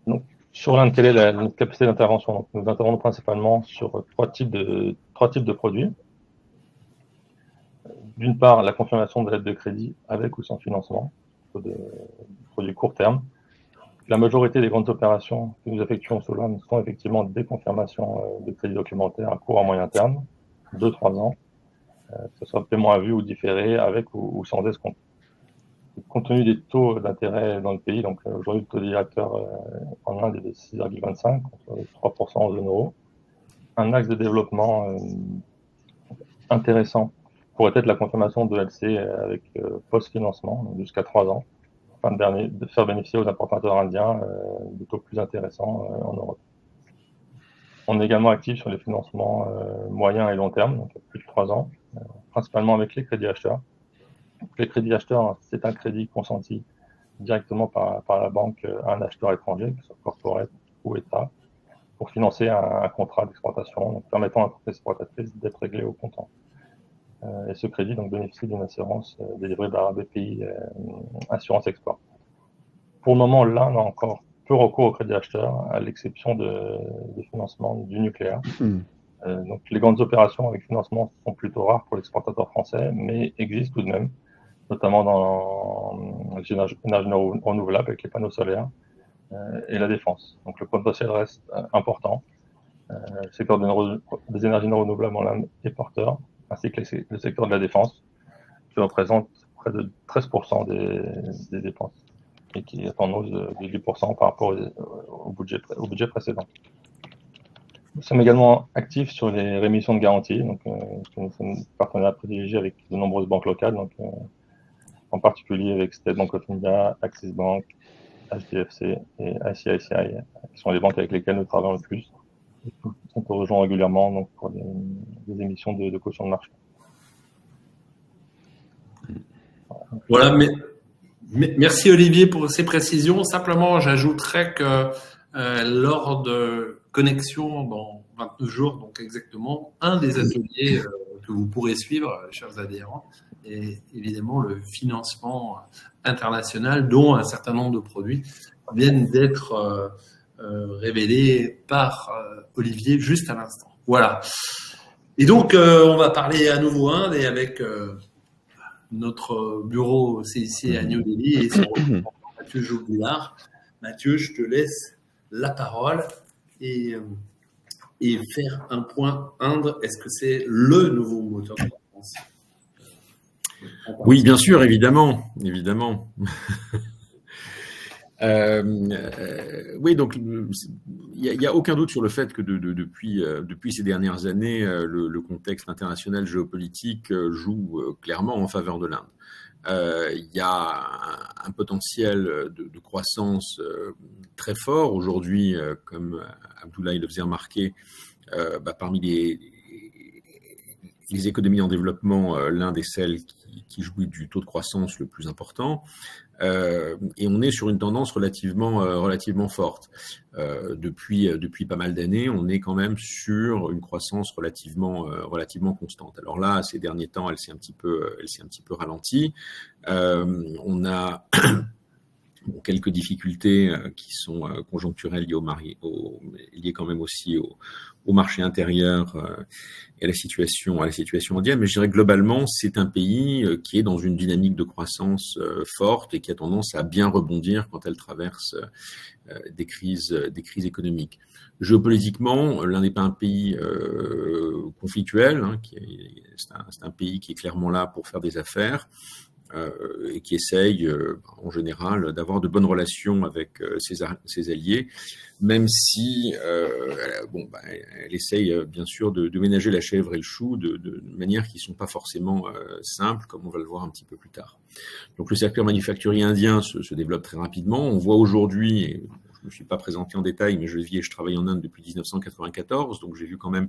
Donc, sur l'Inde, quelle est notre capacité d'intervention? Donc, nous intervenons principalement sur trois types de produits. D'une part, la confirmation de l'aide de crédit avec ou sans financement, de produits court terme. La majorité des grandes opérations que nous effectuons sur l'Inde sont effectivement des confirmations de crédit documentaire à court à moyen terme, 2-3 ans, que ce soit paiement à vue ou différé, avec ou sans escompte. compte tenu des taux d'intérêt dans le pays, donc aujourd'hui le taux directeur en Inde est de 6,25 contre 3% en zone euro. Un axe de développement intéressant pourrait être la confirmation de LC avec post-financement, donc jusqu'à 3 ans, afin de faire bénéficier aux importateurs indiens de taux plus intéressants en Europe. On est également actif sur les financements moyen et long terme, donc plus de 3 ans, principalement avec les crédits acheteurs. Les crédits acheteurs, c'est un crédit consenti directement par la banque à un acheteur étranger, que ce soit corporate ou État, pour financer un contrat d'exportation, donc permettant à l'entreprise exportatrice d'être réglée au comptant. Et ce crédit donc, bénéficie d'une assurance délivrée par BPI Assurance Export. Pour le moment, l'Inde a encore peu recours au crédit acheteur, à l'exception de financement du nucléaire. Donc, les grandes opérations avec financement sont plutôt rares pour l'exportateur français, mais existent tout de même, notamment dans l'énergie renouvelable avec les panneaux solaires et la défense. Donc, le potentiel reste important. Le secteur des énergies non renouvelables en Inde est porteur, ainsi que le secteur de la défense, qui représente près de 13% des dépenses et qui est en hausse de 10% par rapport au budget précédent. Nous sommes également actifs sur les rémissions de garantie, donc nous sommes partenaires privilégiés avec de nombreuses banques locales, donc en particulier avec State Bank of India, Axis Bank, HDFC et ICICI, qui sont les banques avec lesquelles nous travaillons le plus. On peut rejoindre régulièrement donc, pour des émissions de caution de marché. Voilà, merci Olivier pour ces précisions. Simplement, j'ajouterais que lors de connexion dans 29 jours, donc exactement, un des ateliers que vous pourrez suivre, chers adhérents, est évidemment le financement international dont un certain nombre de produits viennent d'être révélés par Olivier juste à l'instant. Voilà. Et donc, on va parler à nouveau Inde et avec notre bureau CIC à New Delhi et son représentant Mathieu Joubillard. Mathieu, je te laisse la parole et faire un point Inde. Est-ce que c'est le nouveau moteur de croissance? Oui, bien sûr, évidemment. Oui, donc il y a aucun doute sur le fait que depuis ces dernières années, le contexte international géopolitique joue clairement en faveur de l'Inde. Il y a un potentiel de croissance très fort aujourd'hui, comme Abdoulaye le faisait remarquer, parmi les économies en développement, l'Inde est celle qui jouit du taux de croissance le plus important. Et on est sur une tendance relativement forte. Depuis pas mal d'années, on est quand même sur une croissance relativement constante. Alors là, ces derniers temps, elle s'est un petit peu ralentie. On a quelques difficultés qui sont conjoncturelles liées quand même aussi au marché intérieur et à la situation indienne. Mais je dirais que globalement, c'est un pays qui est dans une dynamique de croissance forte et qui a tendance à bien rebondir quand elle traverse des crises économiques. Géopolitiquement, l'Inde n'est pas un pays conflictuel, hein, c'est un pays qui est clairement là pour faire des affaires. Et qui essaye en général d'avoir de bonnes relations avec ses alliés, même si elle essaye bien sûr de ménager la chèvre et le chou de manières qui ne sont pas forcément simples, comme on va le voir un petit peu plus tard. Donc le secteur manufacturier indien se développe très rapidement. On voit aujourd'hui, et je ne me suis pas présenté en détail, mais je vis et je travaille en Inde depuis 1994, donc j'ai vu quand même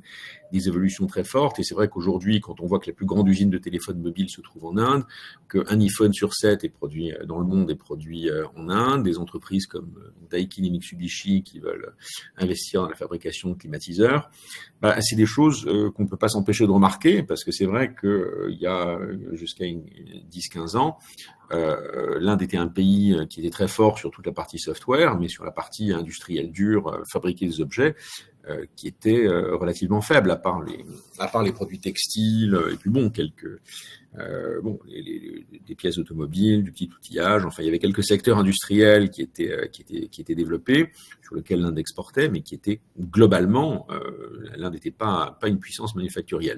des évolutions très fortes. Et c'est vrai qu'aujourd'hui, quand on voit que la plus grande usine de téléphone mobile se trouve en Inde, qu'un iPhone sur 7 est produit dans le monde est produit en Inde, des entreprises comme Daikin et Mitsubishi qui veulent investir dans la fabrication de climatiseurs, c'est des choses qu'on ne peut pas s'empêcher de remarquer, parce que c'est vrai qu'il y a jusqu'à 10-15 ans, l'Inde était un pays qui était très fort sur toute la partie software, mais sur la partie industrielle dure, fabriquer des objets, qui était relativement faible, à part les produits textiles, et puis des pièces automobiles, du petit outillage. Enfin, il y avait quelques secteurs industriels qui étaient développés, sur lesquels l'Inde exportait, mais qui étaient globalement, l'Inde n'était pas une puissance manufacturière.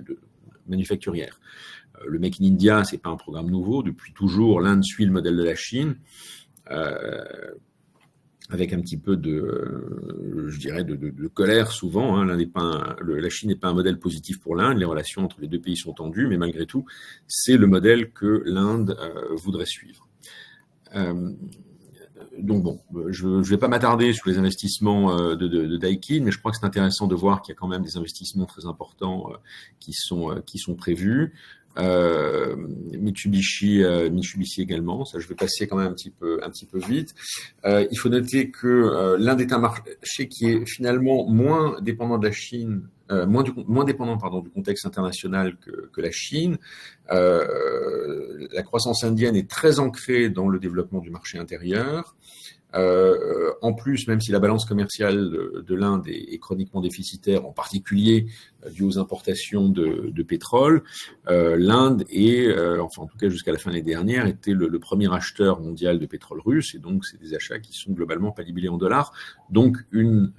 Le Make in India, c'est pas un programme nouveau. Depuis toujours, l'Inde suit le modèle de la Chine, avec un petit peu je dirais, de colère souvent. Hein. La Chine n'est pas un modèle positif pour l'Inde. Les relations entre les deux pays sont tendues, mais malgré tout, c'est le modèle que l'Inde voudrait suivre. Donc bon, je ne vais pas m'attarder sur les investissements de Daikin, mais je crois que c'est intéressant de voir qu'il y a quand même des investissements très importants qui sont prévus. Mitsubishi également. Ça, je vais passer quand même un petit peu vite. Il faut noter que l'Inde est un marché qui est finalement moins dépendant de la Chine, moins dépendant du contexte international que la Chine. La croissance indienne est très ancrée dans le développement du marché intérieur. En plus, même si la balance commerciale de l'Inde est chroniquement déficitaire, en particulier due aux importations de pétrole, l'Inde est, enfin en tout cas jusqu'à la fin de l'année dernière, était le premier acheteur mondial de pétrole russe, et donc c'est des achats qui sont globalement calibrés en dollars, donc une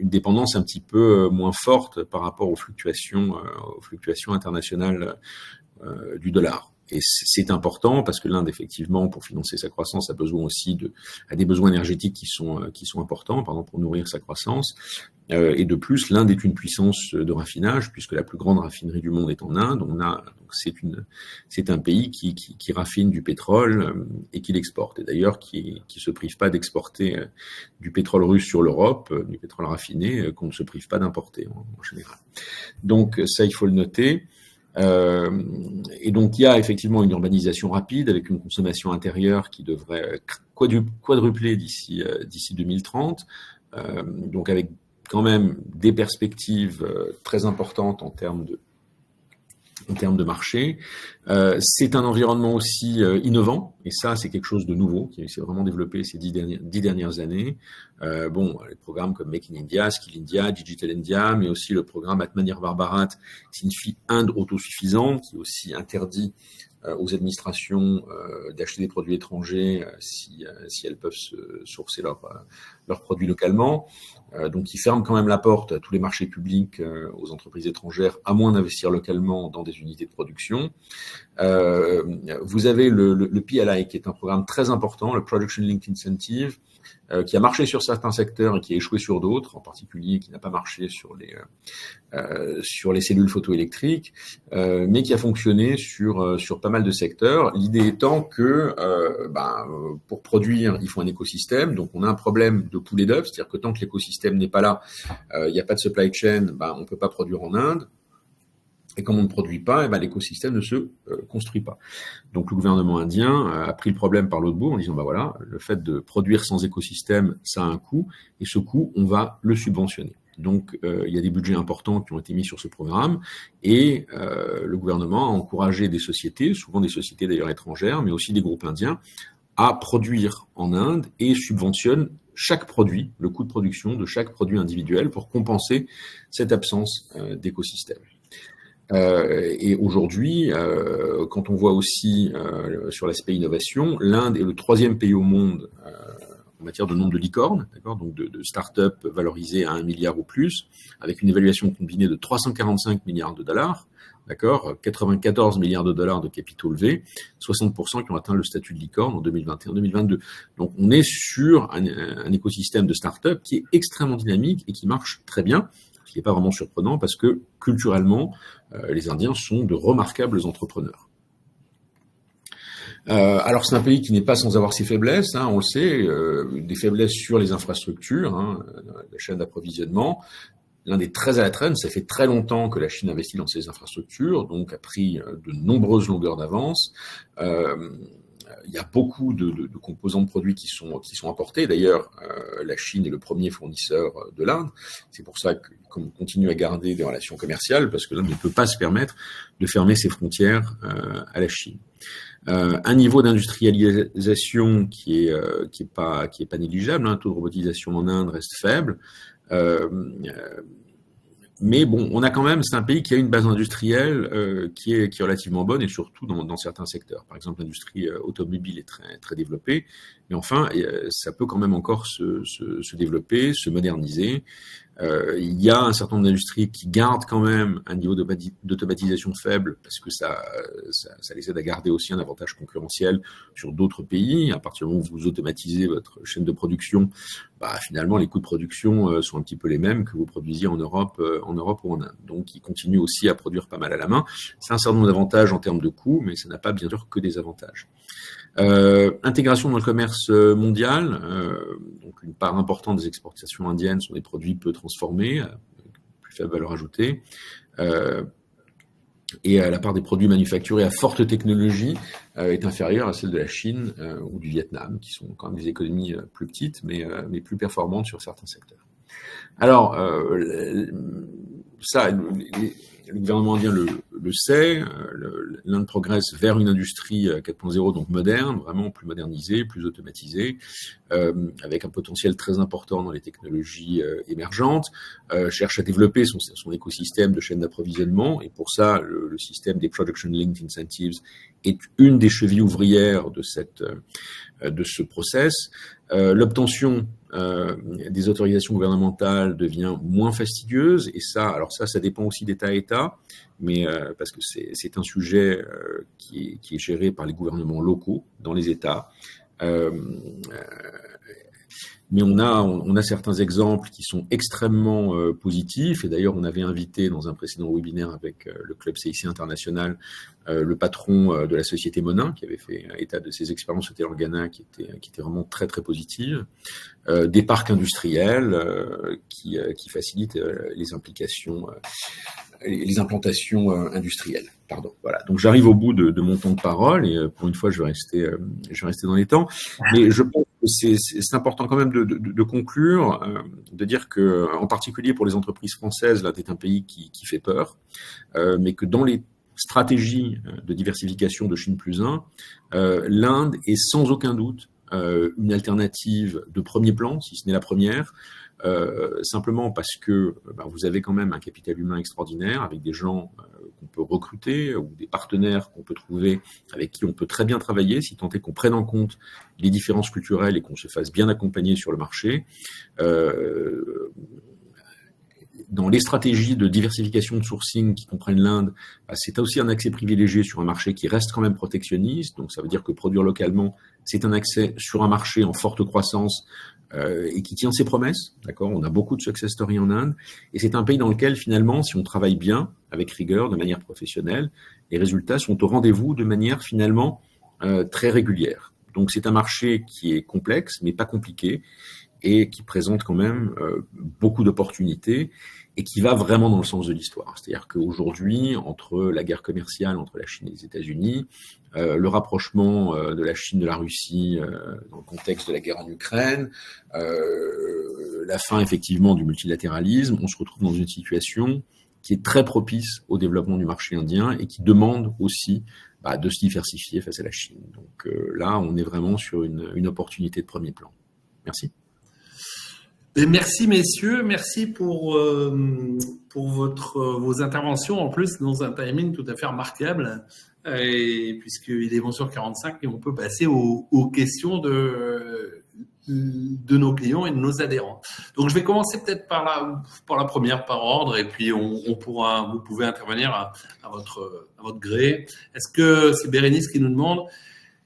dépendance un petit peu moins forte par rapport aux fluctuations internationales du dollar. Et c'est important parce que l'Inde, effectivement, pour financer sa croissance, a besoin aussi a des besoins énergétiques qui sont importants, pour nourrir sa croissance. Et de plus, l'Inde est une puissance de raffinage puisque la plus grande raffinerie du monde est en Inde. Donc c'est un pays qui raffine du pétrole et qui l'exporte. Et d'ailleurs, qui se prive pas d'exporter du pétrole russe sur l'Europe, du pétrole raffiné, qu'on ne se prive pas d'importer en général. Donc ça, il faut le noter. Et donc il y a effectivement une urbanisation rapide avec une consommation intérieure qui devrait quadrupler d'ici 2030, donc avec quand même des perspectives très importantes en termes de marché. C'est un environnement aussi innovant, et ça, c'est quelque chose de nouveau qui s'est vraiment développé ces 10 dernières années. Les programmes comme Make in India, Skill India, Digital India, mais aussi le programme Atmanirbhar Bharat, qui signifie Inde autosuffisante, qui aussi interdit aux administrations d'acheter des produits étrangers si elles peuvent sourcer leurs produits localement. Donc, qui ferme quand même la porte à tous les marchés publics aux entreprises étrangères, à moins d'investir localement dans des unités de production. Vous avez le PLI, qui est un programme très important, le Production Linked Incentive, qui a marché sur certains secteurs et qui a échoué sur d'autres, en particulier qui n'a pas marché sur les cellules photoélectriques, mais qui a fonctionné sur pas mal de secteurs. L'idée étant que pour produire, il faut un écosystème. Donc on a un problème de poulet d'œuf, c'est-à-dire que tant que l'écosystème n'est pas là, il n'y a pas de supply chain, on ne peut pas produire en Inde. Et comme on ne produit pas, l'écosystème ne se construit pas. Donc le gouvernement indien a pris le problème par l'autre bout en disant le fait de produire sans écosystème, ça a un coût, et ce coût, on va le subventionner. Donc il y a des budgets importants qui ont été mis sur ce programme, et le gouvernement a encouragé des sociétés, souvent des sociétés d'ailleurs étrangères, mais aussi des groupes indiens, à produire en Inde et subventionne chaque produit, le coût de production de chaque produit individuel pour compenser cette absence d'écosystème. Et aujourd'hui, quand on voit aussi sur l'aspect innovation, l'Inde est le 3e pays au monde en matière de nombre de licornes, d'accord, donc de start-up valorisées à 1 milliard ou plus, avec une évaluation combinée de 345 milliards de dollars, d'accord, 94 milliards de dollars de capitaux levés, 60% qui ont atteint le statut de licorne en 2021-2022. Donc on est sur un écosystème de start-up qui est extrêmement dynamique et qui marche très bien, ce qui n'est pas vraiment surprenant parce que culturellement, les Indiens sont de remarquables entrepreneurs. Alors c'est un pays qui n'est pas sans avoir ses faiblesses, on le sait, des faiblesses sur les infrastructures, la chaîne d'approvisionnement. L'Inde est très à la traîne, ça fait très longtemps que la Chine investit dans ses infrastructures, donc a pris de nombreuses longueurs d'avance. Il y a beaucoup de composants de produits qui sont importés. D'ailleurs, la Chine est le premier fournisseur de l'Inde. C'est pour ça qu'on continue à garder des relations commerciales, parce que l'Inde ne peut pas se permettre de fermer ses frontières à la Chine. Un niveau d'industrialisation qui est pas négligeable. Le taux de robotisation en Inde reste faible. Mais bon, on a quand même, c'est un pays qui a une base industrielle qui est relativement bonne, et surtout dans certains secteurs. Par exemple, l'industrie automobile est très, très développée, mais enfin, ça peut quand même encore se développer, se moderniser. Il y a un certain nombre d'industries qui gardent quand même un niveau d'automatisation faible parce que ça les aide à garder aussi un avantage concurrentiel sur d'autres pays. À partir du moment où vous automatisez votre chaîne de production, finalement, les coûts de production sont un petit peu les mêmes que vous produisiez en Europe ou en Inde. Donc, ils continuent aussi à produire pas mal à la main. C'est un certain nombre d'avantages en termes de coûts, mais ça n'a pas bien sûr que des avantages. Intégration dans le commerce mondial, donc une part importante des exportations indiennes sont des produits peu transformés, plus faible valeur ajoutée, et la part des produits manufacturés à forte technologie est inférieure à celle de la Chine ou du Vietnam, qui sont quand même des économies plus petites, mais plus performantes sur certains secteurs. Alors, ça, le gouvernement indien le sait, l'Inde progresse vers une industrie 4.0, donc moderne, vraiment plus modernisée, plus automatisée, avec un potentiel très important dans les technologies émergentes, cherche à développer son écosystème de chaîne d'approvisionnement, et pour ça, le système des Production Linked Incentives est une des chevilles ouvrières de ce process. L'obtention des autorisations gouvernementales devient moins fastidieuse, et ça dépend aussi d'État à État, mais parce que c'est un sujet qui est géré par les gouvernements locaux dans les États. Mais on a certains exemples qui sont extrêmement positifs, et d'ailleurs on avait invité dans un précédent webinaire avec le club CIC International le patron de la société Monin, qui avait fait état de ses expériences au Telangana qui étaient vraiment très très positives, des parcs industriels qui facilitent les implantations industrielles. Pardon. Voilà. Donc j'arrive au bout de mon temps de parole, et pour une fois je vais rester dans les temps. Mais je pense que c'est important quand même de conclure, de dire que, en particulier pour les entreprises françaises, l'Inde est un pays qui fait peur, mais que dans les stratégies de diversification de Chine plus 1, l'Inde est sans aucun doute une alternative de premier plan, si ce n'est la première, simplement parce que vous avez quand même un capital humain extraordinaire, avec des gens qu'on peut recruter, ou des partenaires qu'on peut trouver, avec qui on peut très bien travailler, si tant est qu'on prenne en compte les différences culturelles et qu'on se fasse bien accompagner sur le marché. Dans les stratégies de diversification de sourcing qui comprennent l'Inde, c'est aussi un accès privilégié sur un marché qui reste quand même protectionniste. Donc ça veut dire que produire localement, c'est un accès sur un marché en forte croissance et qui tient ses promesses. D'accord, on a beaucoup de success stories en Inde, et c'est un pays dans lequel finalement, si on travaille bien, avec rigueur, de manière professionnelle, les résultats sont au rendez-vous de manière finalement très régulière. Donc c'est un marché qui est complexe, mais pas compliqué, et qui présente quand même beaucoup d'opportunités, et qui va vraiment dans le sens de l'histoire. C'est-à-dire qu'aujourd'hui, entre la guerre commerciale entre la Chine et les États-Unis, le rapprochement de la Chine de la Russie dans le contexte de la guerre en Ukraine, la fin effectivement du multilatéralisme, on se retrouve dans une situation qui est très propice au développement du marché indien, et qui demande aussi de se diversifier face à la Chine. Donc là, on est vraiment sur une opportunité de premier plan. Merci. Et merci messieurs, merci pour vos interventions, en plus dans un timing tout à fait remarquable, et puisqu'il est 11h45 et on peut passer aux questions de nos clients et de nos adhérents. Donc je vais commencer peut-être par la première par ordre, et puis vous pouvez intervenir à votre gré. Est-ce que c'est Bérénice qui nous demande?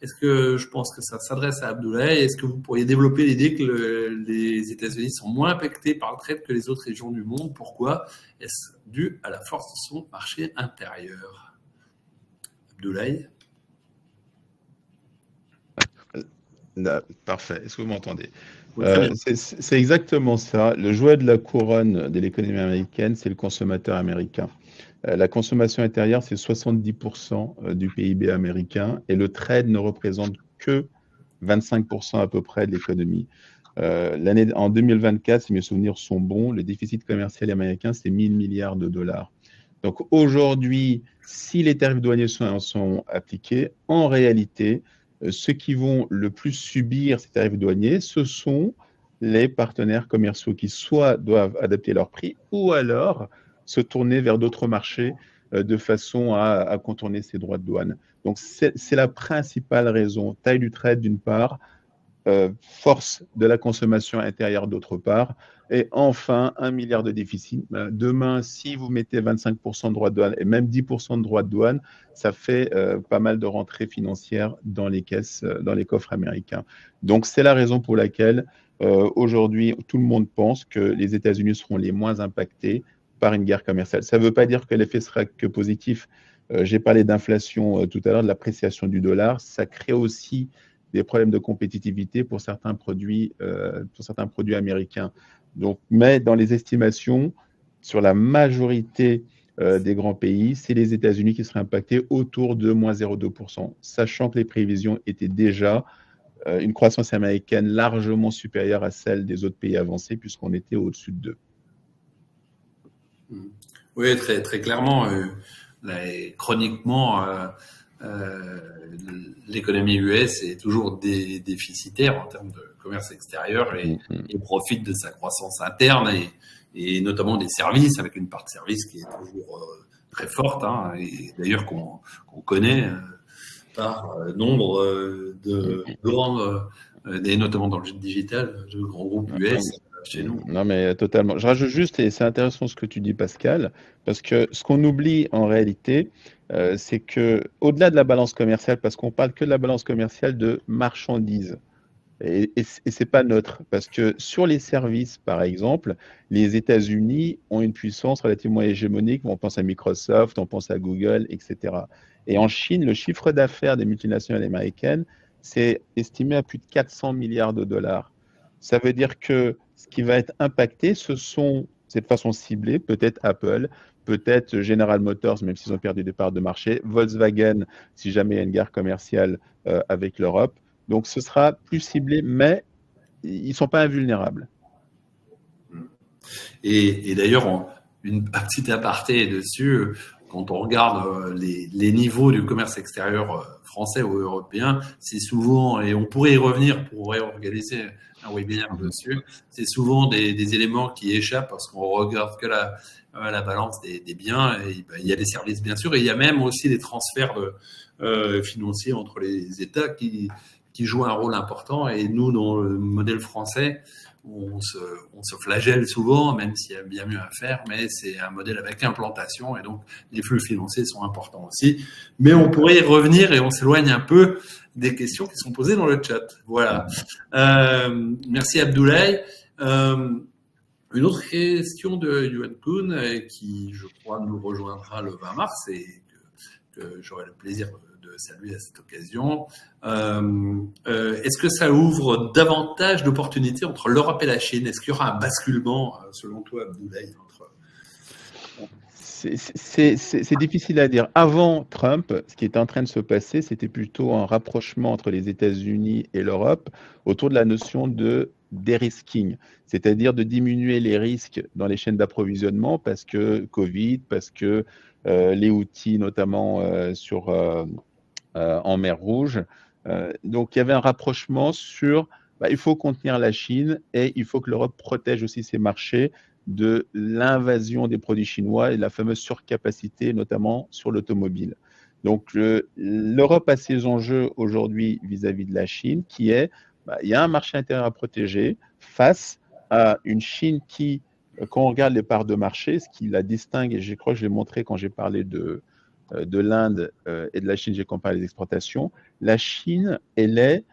Est-ce que, je pense que ça s'adresse à Abdoulaye, est-ce que vous pourriez développer l'idée que les États-Unis sont moins impactés par le trade que les autres régions du monde? Pourquoi? Est-ce dû à la force de son marché intérieur? Abdoulaye? Parfait. Est-ce que vous m'entendez? Oui, c'est exactement ça. Le jouet de la couronne de l'économie américaine, c'est le consommateur américain. La consommation intérieure, c'est 70% du PIB américain, et le trade ne représente que 25% à peu près de l'économie. En 2024, si mes souvenirs sont bons, le déficit commercial américain, c'est 1 000 milliards de dollars. Donc aujourd'hui, si les tarifs douaniers sont appliqués, en réalité, ceux qui vont le plus subir ces tarifs douaniers, ce sont les partenaires commerciaux qui soit doivent adapter leurs prix, ou alors se tourner vers d'autres marchés de façon à contourner ces droits de douane. Donc c'est la principale raison. Taille du trade d'une part, force de la consommation intérieure d'autre part. Et enfin, 1 milliard de déficit. Demain, si vous mettez 25% de droits de douane et même 10% de droits de douane, ça fait pas mal de rentrées financières dans les caisses, dans les coffres américains. Donc, c'est la raison pour laquelle aujourd'hui, tout le monde pense que les États-Unis seront les moins impactés par une guerre commerciale. Ça ne veut pas dire que l'effet sera que positif. J'ai parlé d'inflation tout à l'heure, de l'appréciation du dollar. Ça crée aussi des problèmes de compétitivité pour certains produits américains. Donc, mais dans les estimations, sur la majorité des grands pays, c'est les États-Unis qui seraient impactés autour de moins 0,2%, sachant que les prévisions étaient déjà une croissance américaine largement supérieure à celle des autres pays avancés, puisqu'on était au-dessus de 2. Oui, très, très clairement. Chroniquement, l'économie US est toujours déficitaire en termes de commerce extérieur et profite de sa croissance interne et notamment des services, avec une part de services qui est toujours très forte, hein, et d'ailleurs qu'on connaît par nombre de grands, et notamment dans le digital, de grands groupes US chez nous. Non, mais totalement. Je rajoute juste, et c'est intéressant ce que tu dis, Pascal, parce que ce qu'on oublie en réalité, c'est que au-delà de la balance commerciale, parce qu'on parle que de la balance commerciale de marchandises, et c'est pas neutre, parce que sur les services, par exemple, les États-Unis ont une puissance relativement hégémonique. On pense à Microsoft, on pense à Google, etc. Et en Chine, le chiffre d'affaires des multinationales américaines, c'est estimé à plus de 400 milliards de dollars. Ça veut dire que ce qui va être impacté, c'est de façon ciblée, peut-être Apple, peut-être General Motors, même s'ils ont perdu des parts de marché, Volkswagen, si jamais il y a une guerre commerciale avec l'Europe. Donc, ce sera plus ciblé, mais ils ne sont pas invulnérables. Et d'ailleurs, une petite aparté dessus, quand on regarde les niveaux du commerce extérieur français ou européen, c'est souvent, et on pourrait y revenir pour réorganiser un webinaire dessus, c'est souvent des éléments qui échappent parce qu'on regarde que la balance des biens. Et il y a des services, bien sûr, et il y a même aussi des transferts financiers entre les États qui jouent un rôle important. Et nous, dans le modèle français, on se flagelle souvent, même s'il y a bien mieux à faire, mais c'est un modèle avec implantation et donc les flux financiers sont importants aussi. Mais on pourrait y revenir et on s'éloigne un peu des questions qui sont posées dans le chat. Voilà. Merci Abdoulaye. Une autre question de Yuan Kun qui, je crois, nous rejoindra le 20 mars et que j'aurai le plaisir de saluer à cette occasion. Est-ce que ça ouvre davantage d'opportunités entre l'Europe et la Chine? Est-ce qu'il y aura un basculement, selon toi, Abdoulaye, entre... C'est difficile à dire. Avant Trump, ce qui est en train de se passer, c'était plutôt un rapprochement entre les États-Unis et l'Europe autour de la notion de dérisking, c'est-à-dire de diminuer les risques dans les chaînes d'approvisionnement parce que Covid, parce que les outils, notamment en mer Rouge. Donc, il y avait un rapprochement sur il faut contenir la Chine et il faut que l'Europe protège aussi ses marchés de l'invasion des produits chinois et de la fameuse surcapacité, notamment sur l'automobile. Donc, l'Europe a ses enjeux aujourd'hui vis-à-vis de la Chine, qui est, il y a un marché intérieur à protéger face à une Chine qui, quand on regarde les parts de marché, ce qui la distingue, et je crois que je l'ai montré quand j'ai parlé de l'Inde et de la Chine, j'ai comparé les exportations, la Chine, elle est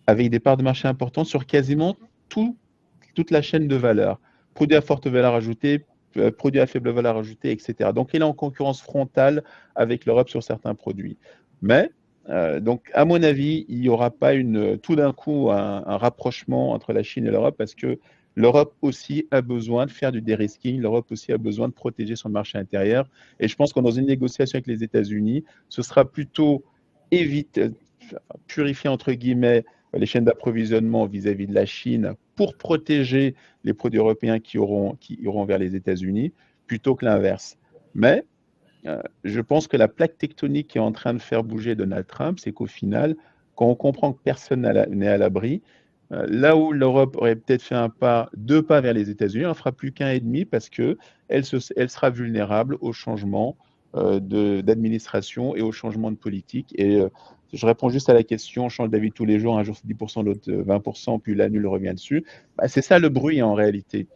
avec des parts de marché importantes sur quasiment toute la chaîne de valeur. Produits à forte valeur ajoutée, produits à faible valeur ajoutée, etc. Donc, il est en concurrence frontale avec l'Europe sur certains produits. Mais, donc, à mon avis, il n'y aura pas tout d'un coup un rapprochement entre la Chine et l'Europe parce que l'Europe aussi a besoin de faire du dérisking, l'Europe aussi a besoin de protéger son marché intérieur. Et je pense que dans une négociation avec les États-Unis, ce sera plutôt purifier, entre guillemets, les chaînes d'approvisionnement vis-à-vis de la Chine pour protéger les produits européens qui iront vers les États-Unis, plutôt que l'inverse. Mais je pense que la plaque tectonique qui est en train de faire bouger Donald Trump, c'est qu'au final, quand on comprend que personne n'est à l'abri, là où l'Europe aurait peut-être fait deux pas vers les États-Unis, elle ne fera plus qu'1,5 parce qu'elle sera vulnérable au changement d'administration et au changement de politique. Et je réponds juste à la question, on change d'avis tous les jours, un jour c'est 10%, l'autre 20%, puis l'annule revient dessus. C'est ça le bruit en réalité.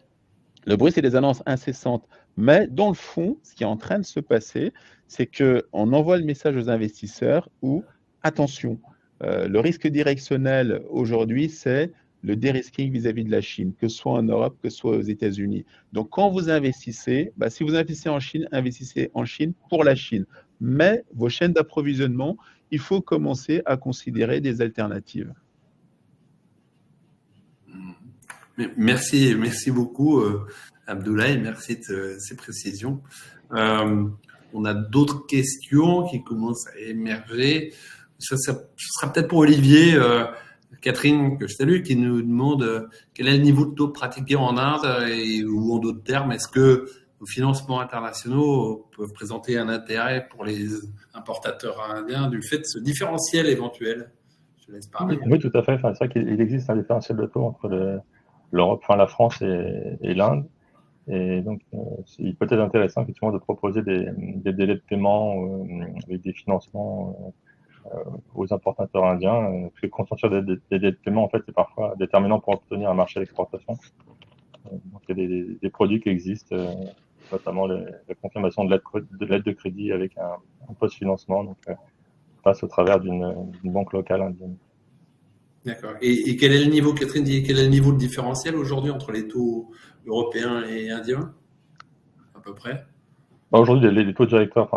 Le bruit, c'est des annonces incessantes. Mais dans le fond, ce qui est en train de se passer, c'est qu'on envoie le message aux investisseurs où, attention, le risque directionnel aujourd'hui, c'est le dérisking vis-à-vis de la Chine, que ce soit en Europe, que ce soit aux États-Unis. Donc, quand vous investissez, si vous investissez en Chine pour la Chine. Mais vos chaînes d'approvisionnement, il faut commencer à considérer des alternatives. Merci beaucoup, Abdoulaye. Merci de ces précisions. On a d'autres questions qui commencent à émerger. Ce sera peut-être pour Olivier, Catherine, que je salue, qui nous demande quel est le niveau de taux pratiqué en Inde ou en d'autres termes, est-ce que les financements internationaux peuvent présenter un intérêt pour les importateurs indiens du fait de ce différentiel éventuel? Je te laisse parler. Oui, tout à fait. C'est vrai qu'il existe un différentiel de taux entre l'Europe, la France et l'Inde. Et donc, il peut être intéressant effectivement de proposer des délais de paiement avec des financements aux importateurs indiens. Parce que consentir des délais de paiement, en fait, c'est parfois déterminant pour obtenir un marché d'exportation. Donc, il y a des produits qui existent, notamment la confirmation de l'aide de crédit avec un post-financement, donc passe au travers d'une banque locale indienne. D'accord. Et quel est le niveau, Catherine dit, quel est le niveau de différentiel aujourd'hui entre les taux européens et indiens, à peu près? Aujourd'hui, les taux directeurs,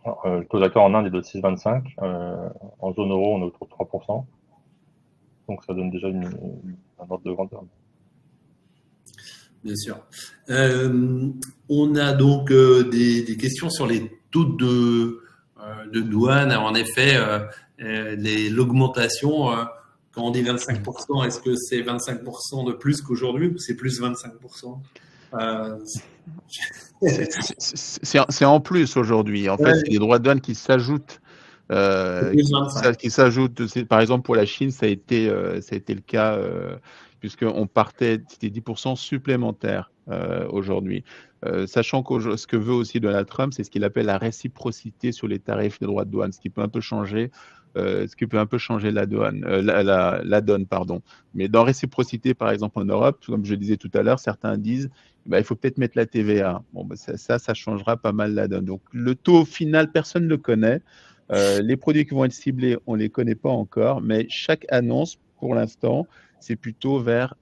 le taux directeur en Inde est de 6,25. En zone euro, on est autour de 3%. Donc, ça donne déjà un ordre de grandeur. Bien sûr. On a donc des questions sur les taux de douane. En effet, l'augmentation, quand on dit 25%, est-ce que c'est 25% de plus qu'aujourd'hui ou c'est plus 25%? C'est en plus aujourd'hui. En fait, c'est les droits de douane qui s'ajoutent. Qui s'ajoutent. Par exemple, pour la Chine, ça a été le cas, puisqu'on partait, c'était 10% supplémentaires aujourd'hui. Sachant que ce que veut aussi Donald Trump, c'est ce qu'il appelle la réciprocité sur les tarifs des droits de douane, ce qui peut un peu changer. La donne, pardon. Mais dans réciprocité, par exemple en Europe, comme je disais tout à l'heure, certains disent il faut peut-être mettre la TVA. Bon, ça changera pas mal la donne. Donc le taux final, personne ne le connaît. Les produits qui vont être ciblés, on ne les connaît pas encore, mais chaque annonce, pour l'instant, c'est plutôt vers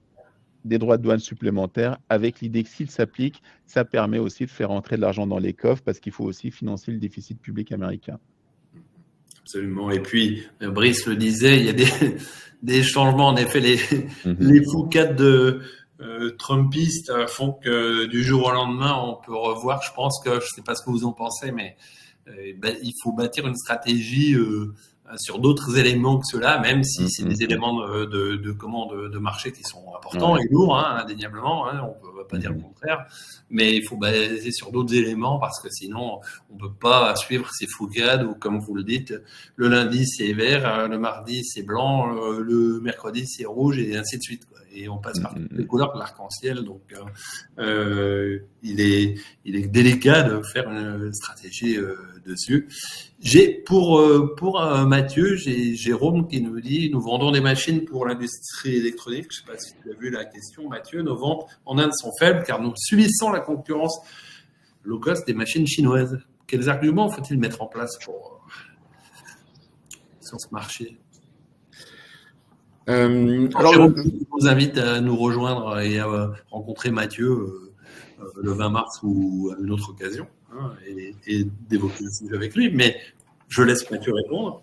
des droits de douane supplémentaires, avec l'idée que s'ils s'appliquent, ça permet aussi de faire entrer de l'argent dans les coffres, parce qu'il faut aussi financer le déficit public américain. Absolument. Et puis, Brice le disait, il y a des changements. En effet, les foucades de Trumpistes font que du jour au lendemain, on peut revoir. Je pense que, je ne sais pas ce que vous en pensez, mais il faut bâtir une stratégie sur d'autres éléments que cela, même si c'est des éléments de marché qui sont importants et lourds, indéniablement, on ne va pas dire le contraire, mais il faut baser sur d'autres éléments parce que sinon on ne peut pas suivre ces foucades où, comme vous le dites, le lundi c'est vert, le mardi c'est blanc, le mercredi c'est rouge et ainsi de suite, quoi. Et on passe par toutes les couleurs de l'arc-en-ciel, donc il est délicat de faire une stratégie dessus. Pour Mathieu, j'ai Jérôme qui nous dit: nous vendons des machines pour l'industrie électronique. Je ne sais pas si tu as vu la question, Mathieu. Nos ventes en Inde sont faibles car nous subissons la concurrence low cost des machines chinoises. Quels arguments faut-il mettre en place sur ce marché? Alors, je vous invite à nous rejoindre et à rencontrer Mathieu le 20 mars ou à une autre occasion, et d'évoquer le sujet avec lui. Mais je laisse Mathieu répondre.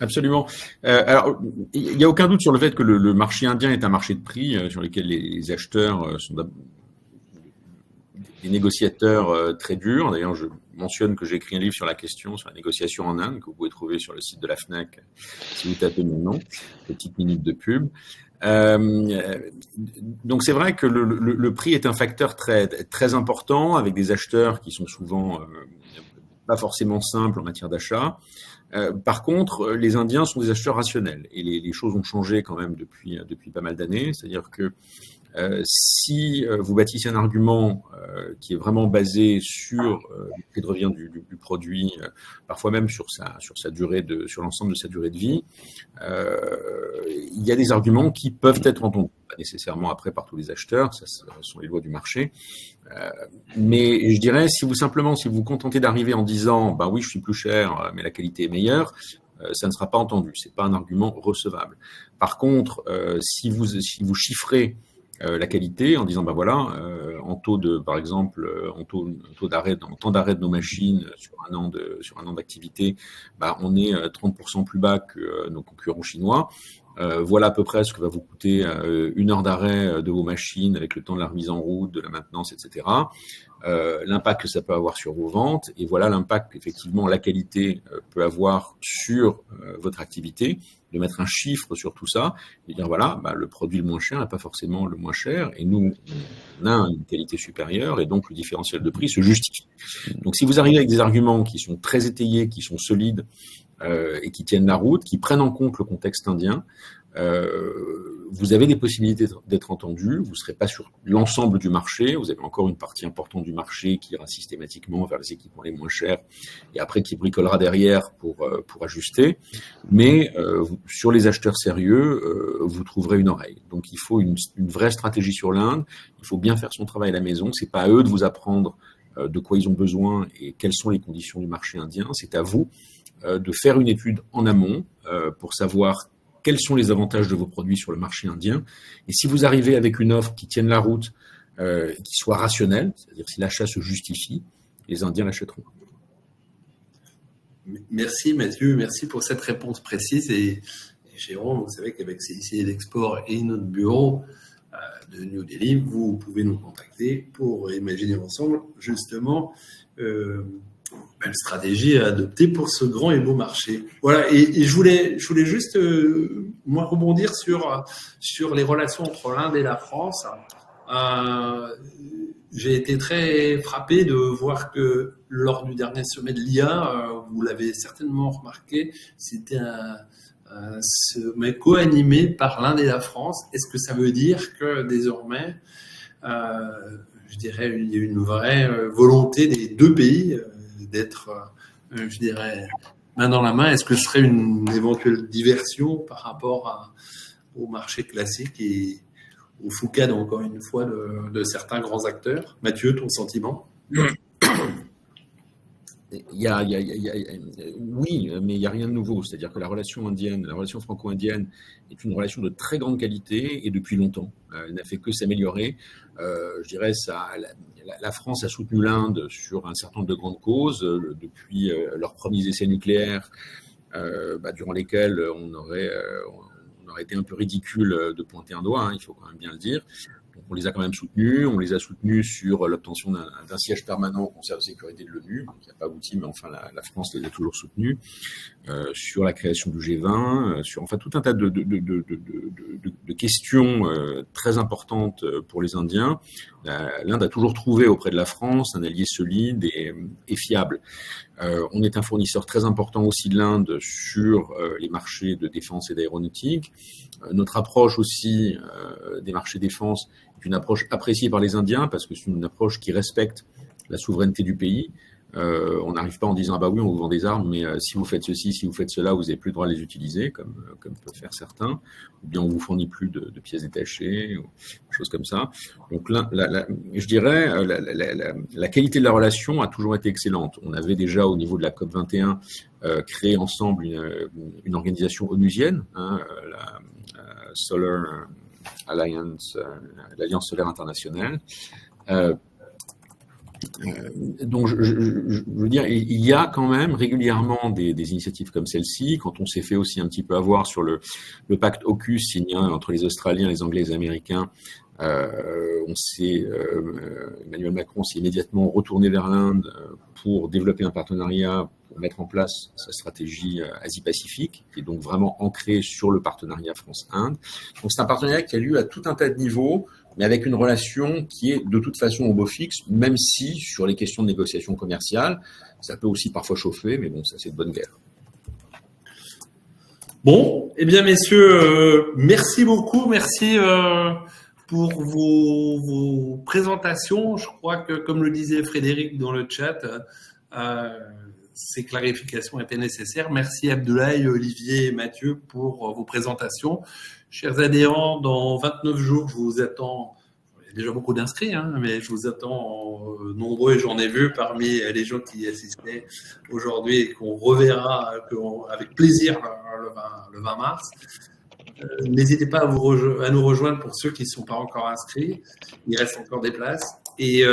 Absolument. Alors, il n'y a aucun doute sur le fait que le marché indien est un marché de prix sur lequel les acheteurs sont des négociateurs très durs. D'ailleurs, je mentionne que j'ai écrit un livre sur la question, sur la négociation en Inde, que vous pouvez trouver sur le site de la FNAC si vous tapez mon nom, petite minute de pub. Donc c'est vrai que le prix est un facteur très, très important, avec des acheteurs qui sont souvent pas forcément simples en matière d'achat. Par contre, les Indiens sont des acheteurs rationnels et les choses ont changé quand même depuis pas mal d'années. C'est-à-dire que Si vous bâtissez un argument qui est vraiment basé sur le prix de revient du produit, parfois même sur l'ensemble de sa durée de vie, il y a des arguments qui peuvent être entendus, pas nécessairement après par tous les acheteurs, ça sont les lois du marché. Mais je dirais, si vous vous contentez d'arriver en disant, bah oui, je suis plus cher, mais la qualité est meilleure, ça ne sera pas entendu. C'est pas un argument recevable. Par contre, si vous chiffrez la qualité en disant, bah voilà, en taux de, par exemple, en taux d'arrêt, en temps d'arrêt de nos machines sur un an d'activité, bah on est 30% plus bas que nos concurrents chinois. Voilà à peu près ce que va vous coûter une heure d'arrêt de vos machines avec le temps de la remise en route, de la maintenance, etc. L'impact que ça peut avoir sur vos ventes, et voilà l'impact qu'effectivement la qualité peut avoir sur votre activité, de mettre un chiffre sur tout ça, et dire voilà, bah, le produit le moins cher n'est pas forcément le moins cher, et nous, on a une qualité supérieure, et donc le différentiel de prix se justifie. Donc si vous arrivez avec des arguments qui sont très étayés, qui sont solides, et qui tiennent la route, qui prennent en compte le contexte indien, vous avez des possibilités d'être entendu. Vous ne serez pas sur l'ensemble du marché. Vous avez encore une partie importante du marché qui ira systématiquement vers les équipements les moins chers et après qui bricolera derrière pour ajuster. Mais sur les acheteurs sérieux, vous trouverez une oreille. Donc il faut une vraie stratégie sur l'Inde. Il faut bien faire son travail à la maison. C'est pas à eux de vous apprendre de quoi ils ont besoin et quelles sont les conditions du marché indien. C'est à vous de faire une étude en amont pour savoir quels sont les avantages de vos produits sur le marché indien. Et si vous arrivez avec une offre qui tienne la route, qui soit rationnelle, c'est-à-dire si l'achat se justifie, les Indiens l'achèteront. Merci Mathieu, merci pour cette réponse précise. Et Jérôme, vous savez qu'avec CIC d'Export et notre bureau de New Delhi, vous pouvez nous contacter pour imaginer ensemble justement une stratégie à adopter pour ce grand et beau marché. Voilà, et je voulais juste moi rebondir sur les relations entre l'Inde et la France. J'ai été très frappé de voir que lors du dernier sommet de l'IA, vous l'avez certainement remarqué, c'était un sommet co-animé par l'Inde et la France. Est-ce que ça veut dire que désormais, je dirais, il y a une vraie volonté des deux pays d'être, je dirais, main dans la main? Est-ce que ce serait une éventuelle diversion par rapport au marché classique et au foucade, encore une fois, de certains grands acteurs? Mathieu, ton sentiment? Oui, mais il n'y a rien de nouveau. C'est-à-dire que la relation franco-indienne est une relation de très grande qualité et depuis longtemps. Elle n'a fait que s'améliorer. Je dirais la France a soutenu l'Inde sur un certain nombre de grandes causes depuis leurs premiers essais nucléaires, durant lesquels on aurait été un peu ridicule de pointer un doigt, il faut quand même bien le dire. Donc on les a quand même soutenus. On les a soutenus sur l'obtention d'un siège permanent au Conseil de sécurité de l'ONU, qui n'a pas abouti, mais enfin la France les a toujours soutenus. Sur la création du G20, sur enfin tout un tas de questions très importantes pour les Indiens. L'Inde a toujours trouvé auprès de la France un allié solide et fiable. On est un fournisseur très important aussi de l'Inde sur les marchés de défense et d'aéronautique. Notre approche aussi des marchés défense est une approche appréciée par les Indiens parce que c'est une approche qui respecte la souveraineté du pays. On n'arrive pas en disant ah bah oui on vous vend des armes mais si vous faites ceci, si vous faites cela, vous n'avez plus le droit de les utiliser comme peuvent faire certains, ou bien on vous fournit plus de pièces détachées, ou des choses comme ça. Donc là, je dirais la qualité de la relation a toujours été excellente. On avait déjà au niveau de la COP 21 créé ensemble une organisation onusienne, la Solar Alliance, l'Alliance solaire internationale. Donc, je veux dire, il y a quand même régulièrement des initiatives comme celle-ci. Quand on s'est fait aussi un petit peu avoir sur le pacte AUKUS signé entre les Australiens, les Anglais et les Américains, Emmanuel Macron s'est immédiatement retourné vers l'Inde pour développer un partenariat, pour mettre en place sa stratégie Asie-Pacifique, qui est donc vraiment ancrée sur le partenariat France-Inde. Donc, c'est un partenariat qui a lieu à tout un tas de niveaux, mais avec une relation qui est de toute façon au beau fixe, même si sur les questions de négociation commerciale, ça peut aussi parfois chauffer, mais bon, ça c'est de bonne guerre. Bon, eh bien messieurs, merci beaucoup, merci pour vos présentations. Je crois que, comme le disait Frédéric dans le chat, ces clarifications étaient nécessaires. Merci Abdoulaye, Olivier et Mathieu pour vos présentations. Chers adhérents, dans 29 jours, je vous attends. Il y a déjà beaucoup d'inscrits, mais je vous attends nombreux et j'en ai vu parmi les gens qui y assistaient aujourd'hui et qu'on reverra avec plaisir le 20 mars. N'hésitez pas à nous rejoindre pour ceux qui ne sont pas encore inscrits. Il reste encore des places. Et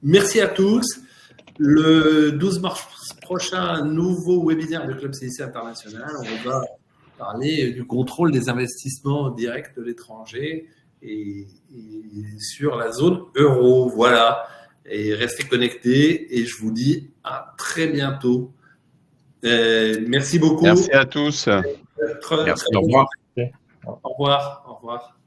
merci à tous. Le 12 mars prochain, un nouveau webinaire de Club CIC International. On va parler du contrôle des investissements directs de l'étranger et sur la zone euro. Voilà. Et restez connectés et je vous dis à très bientôt. Merci beaucoup. Merci à tous. Merci, au revoir. Au revoir. Au revoir.